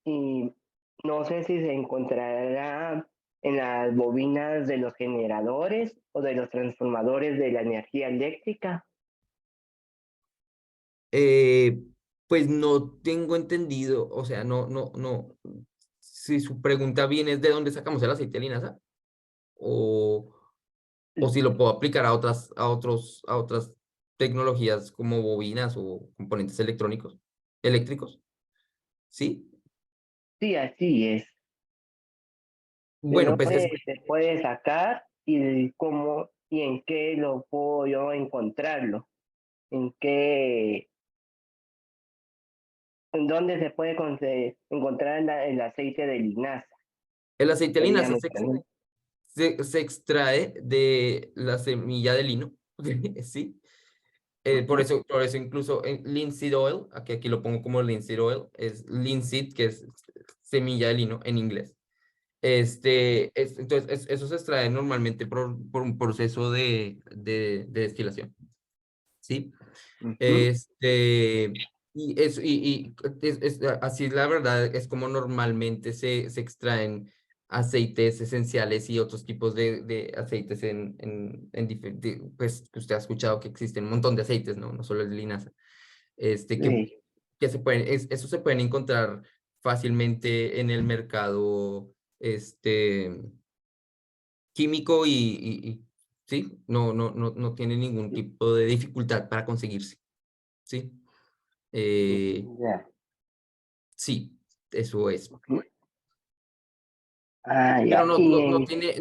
y no sé si se encontrará en las bobinas de los generadores o de los transformadores de la energía eléctrica. Pues no tengo entendido, o sea, no. Si su pregunta viene es de dónde sacamos el aceite de linaza, o si lo puedo aplicar a otras tecnologías como bobinas o componentes eléctricos, ¿sí? Sí, así es. ¿De Bueno, pues dónde se puede sacar y cómo y en qué lo puedo yo encontrarlo? ¿En dónde se puede encontrar el aceite de linaza? el aceite de Sería linaza mi pregunta. se extrae de la semilla de lino, ¿sí? Por Ujú. eso incluso en linseed oil, aquí lo pongo como linseed oil, es linseed, que es semilla de lino en inglés. Entonces, eso se extrae normalmente por un proceso de destilación, ¿sí? Ujú. Y, así la verdad es como normalmente se extraen aceites esenciales y otros tipos de aceites pues que usted ha escuchado que existen un montón de aceites, ¿no? No solo el de linaza. Sí. Que se pueden, eso se pueden encontrar fácilmente en el mercado químico sí, no tiene ningún tipo de dificultad para conseguirse, ¿sí? Ya. Sí, eso es. Ah, Pero ya. no tiene,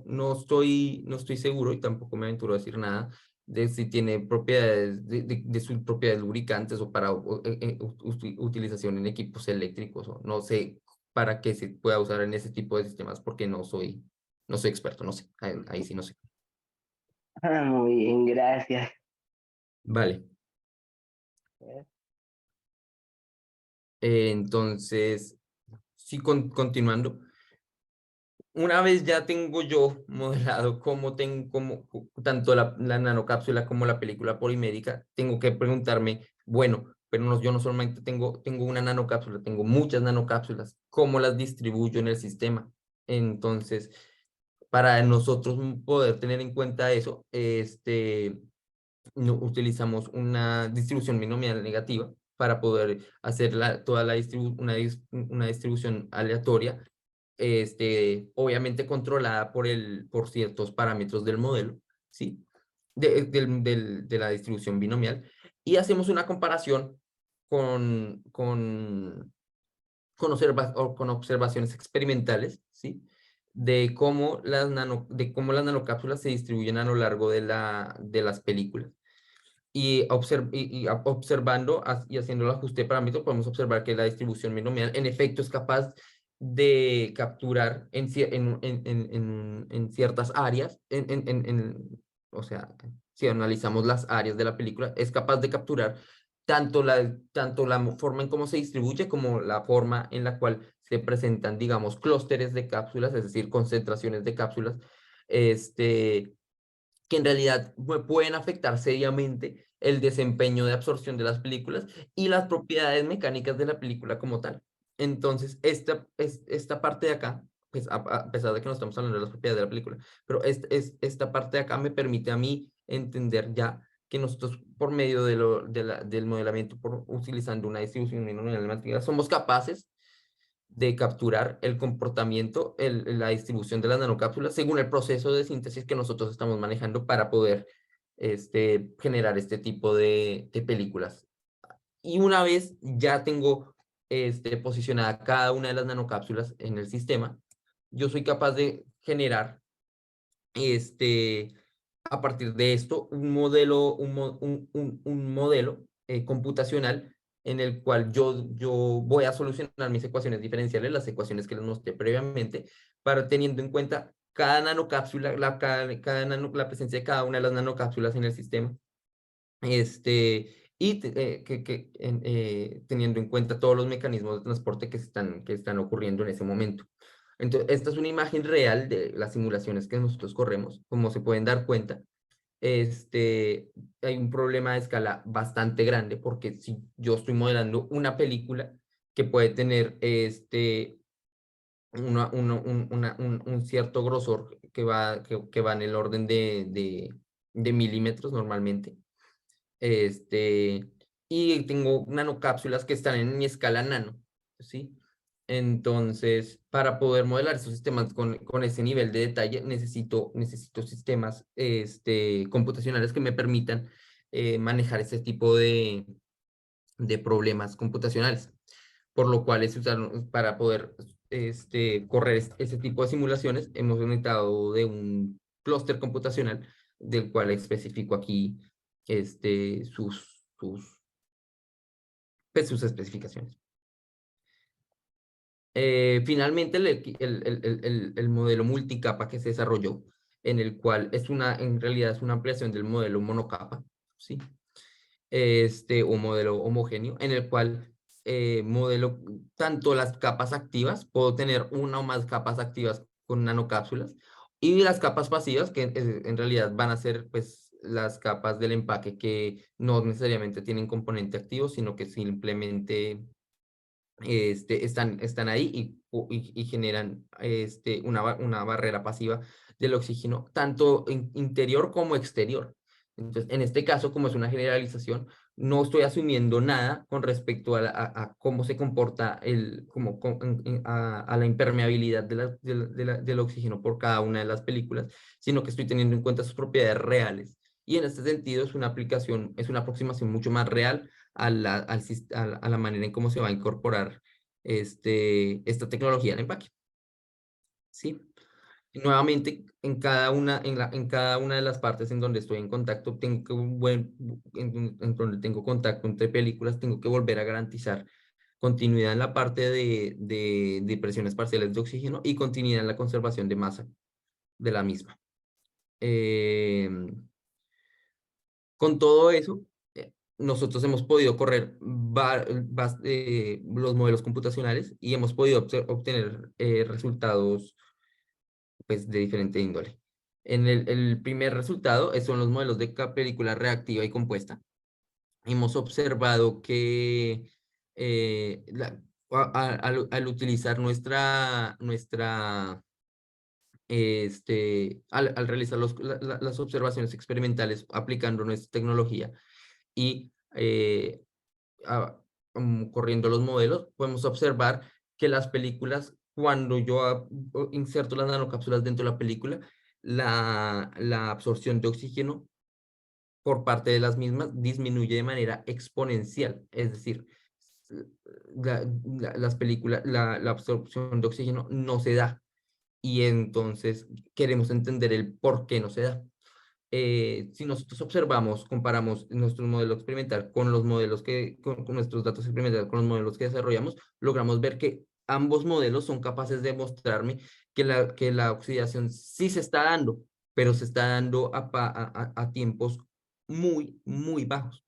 no estoy seguro y tampoco me aventuro a decir nada de si tiene propiedades, de sus propiedades lubricantes o para utilización en equipos eléctricos, o no sé para qué se pueda usar en ese tipo de sistemas porque no soy experto, no sé, ahí sí no sé. Muy bien, gracias. Vale, entonces, sí, continuando. Una vez ya tengo yo modelado tanto la nanocápsula como la película polimédica, tengo que preguntarme, bueno, pero yo no solamente tengo una nanocápsula, tengo muchas nanocápsulas, ¿cómo las distribuyo en el sistema? Entonces, para nosotros poder tener en cuenta eso, utilizamos una distribución binomial negativa para poder hacer una distribución aleatoria, obviamente controlada por ciertos parámetros del modelo, ¿sí? De la distribución binomial, y hacemos una comparación con observaciones experimentales, ¿sí? De cómo las nanocápsulas se distribuyen a lo largo de las películas. Observando y haciendo el ajuste de parámetros, podemos observar que la distribución binomial en efecto es capaz de capturar en ciertas áreas, o sea, si analizamos las áreas de la película, es capaz de capturar tanto la forma en cómo se distribuye como la forma en la cual se presentan, digamos, clústeres de cápsulas, es decir, concentraciones de cápsulas, que en realidad pueden afectar seriamente el desempeño de absorción de las películas y las propiedades mecánicas de la película como tal. Entonces, esta parte de acá, pues a pesar de que no estamos hablando de las propiedades de la película, pero esta parte de acá me permite a mí entender ya que nosotros por medio del modelamiento, utilizando una distribución binomial matemática, somos capaces de capturar el comportamiento, la distribución de las nanocápsulas según el proceso de síntesis que nosotros estamos manejando para poder generar este tipo de películas. Y una vez ya tengo posicionada cada una de las nanocápsulas en el sistema, yo soy capaz de generar a partir de esto un modelo, un modelo computacional en el cual yo voy a solucionar mis ecuaciones diferenciales, las ecuaciones que les mostré previamente, para teniendo en cuenta cada nanocápsula, la presencia de cada una de las nanocápsulas en el sistema, teniendo en cuenta todos los mecanismos de transporte que están ocurriendo en ese momento. Entonces, esta es una imagen real de las simulaciones que nosotros corremos. Como se pueden dar cuenta, hay un problema de escala bastante grande, porque si yo estoy modelando una película que puede tener un cierto grosor que va en el orden de milímetros normalmente, y tengo nanocápsulas que están en mi escala nano, ¿sí? Entonces, para poder modelar esos sistemas con ese nivel de detalle, necesito sistemas computacionales que me permitan manejar ese tipo de problemas computacionales, por lo cual para poder correr ese tipo de simulaciones, hemos necesitado de un clúster computacional del cual especifico aquí sus especificaciones. Finalmente, el modelo multicapa que se desarrolló, en el cual en realidad es una ampliación del modelo monocapa, ¿sí? O modelo homogéneo, en el cual modelo tanto las capas activas, puedo tener una o más capas activas con nanocápsulas, y las capas pasivas, que en realidad van a ser pues las capas del empaque que no necesariamente tienen componente activo, sino que simplemente están ahí y generan una barrera pasiva del oxígeno, tanto interior como exterior. Entonces, en este caso, como es una generalización, no estoy asumiendo nada con respecto a cómo se comporta a la impermeabilidad del oxígeno por cada una de las películas, sino que estoy teniendo en cuenta sus propiedades reales. Y en este sentido es una aproximación mucho más real a la manera en cómo se va a incorporar esta tecnología al empaque. ¿Sí? Y nuevamente, en cada una de las partes en donde estoy en contacto, en donde tengo contacto entre películas, tengo que volver a garantizar continuidad en la parte de presiones parciales de oxígeno y continuidad en la conservación de masa de la misma. Con todo eso, nosotros hemos podido correr los modelos computacionales y hemos podido obtener resultados pues, de diferente índole. En el primer resultado son los modelos de película reactiva y compuesta. Hemos observado que al utilizar al realizar las observaciones experimentales aplicando nuestra tecnología y corriendo los modelos, podemos observar que las películas, cuando yo inserto las nanocápsulas dentro de la película, la absorción de oxígeno por parte de las mismas disminuye de manera exponencial. Es decir, la absorción de oxígeno no se da. Y entonces queremos entender el por qué no se da. Si nosotros comparamos nuestro modelo experimental con los modelos con nuestros datos experimentales, con los modelos que desarrollamos, logramos ver que ambos modelos son capaces de mostrarme que la oxidación sí se está dando, pero se está dando a tiempos muy, muy bajos.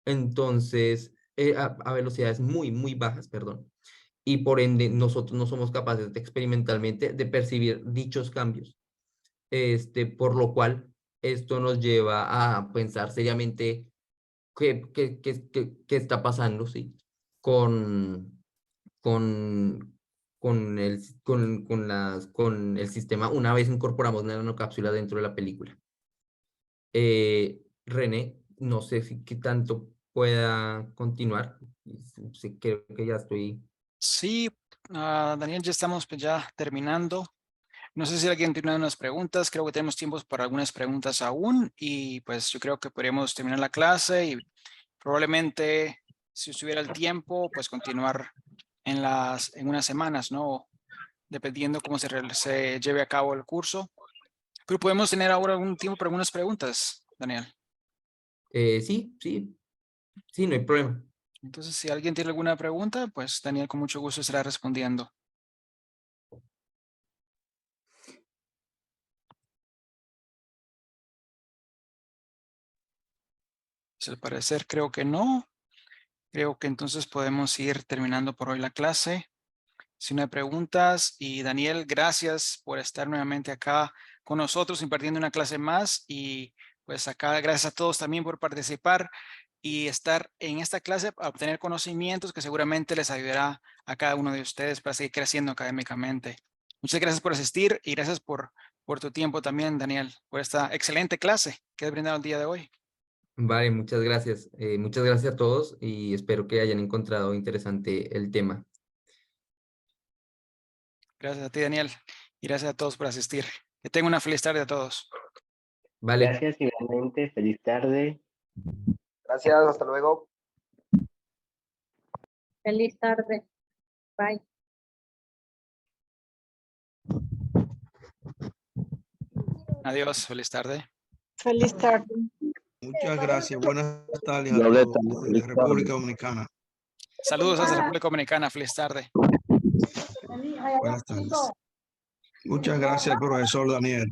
Entonces, a velocidades muy, muy bajas, perdón. Y por ende, nosotros no somos capaces experimentalmente de percibir dichos cambios. Por lo cual, esto nos lleva a pensar seriamente qué está pasando, ¿sí? Con, con, con el sistema una vez incorporamos una nanocápsula dentro de la película. René, no sé si qué tanto pueda continuar. Sí, creo que ya estoy. Sí, Daniel, ya estamos pues, ya terminando. No sé si alguien tiene unas preguntas. Creo que tenemos tiempo para algunas preguntas aún y pues yo creo que podríamos terminar la clase y probablemente si estuviera el tiempo, pues continuar en unas semanas, ¿no? Dependiendo cómo se lleve a cabo el curso. Pero podemos tener ahora algún tiempo para algunas preguntas, Daniel. Sí, no hay problema. Entonces, si alguien tiene alguna pregunta, pues Daniel con mucho gusto estará respondiendo. Pues al parecer creo que no. Creo que entonces podemos ir terminando por hoy la clase. Si no hay preguntas, y Daniel, gracias por estar nuevamente acá con nosotros impartiendo una clase más y pues acá gracias a todos también por participar y estar en esta clase para obtener conocimientos que seguramente les ayudará a cada uno de ustedes para seguir creciendo académicamente. Muchas gracias por asistir y gracias por tu tiempo también, Daniel, por esta excelente clase que has brindado el día de hoy. Vale, muchas gracias. Muchas gracias a todos y espero que hayan encontrado interesante el tema. Gracias a ti, Daniel, y gracias a todos por asistir. Que tengan una feliz tarde a todos. Vale. Gracias igualmente, feliz tarde. Gracias, hasta luego. Feliz tarde. Bye. Adiós, feliz tarde. Feliz tarde. Muchas gracias. Buenas tardes a todos desde República Dominicana. Saludos desde República Dominicana. Feliz tarde. Buenas tardes. Muchas gracias, profesor Daniel.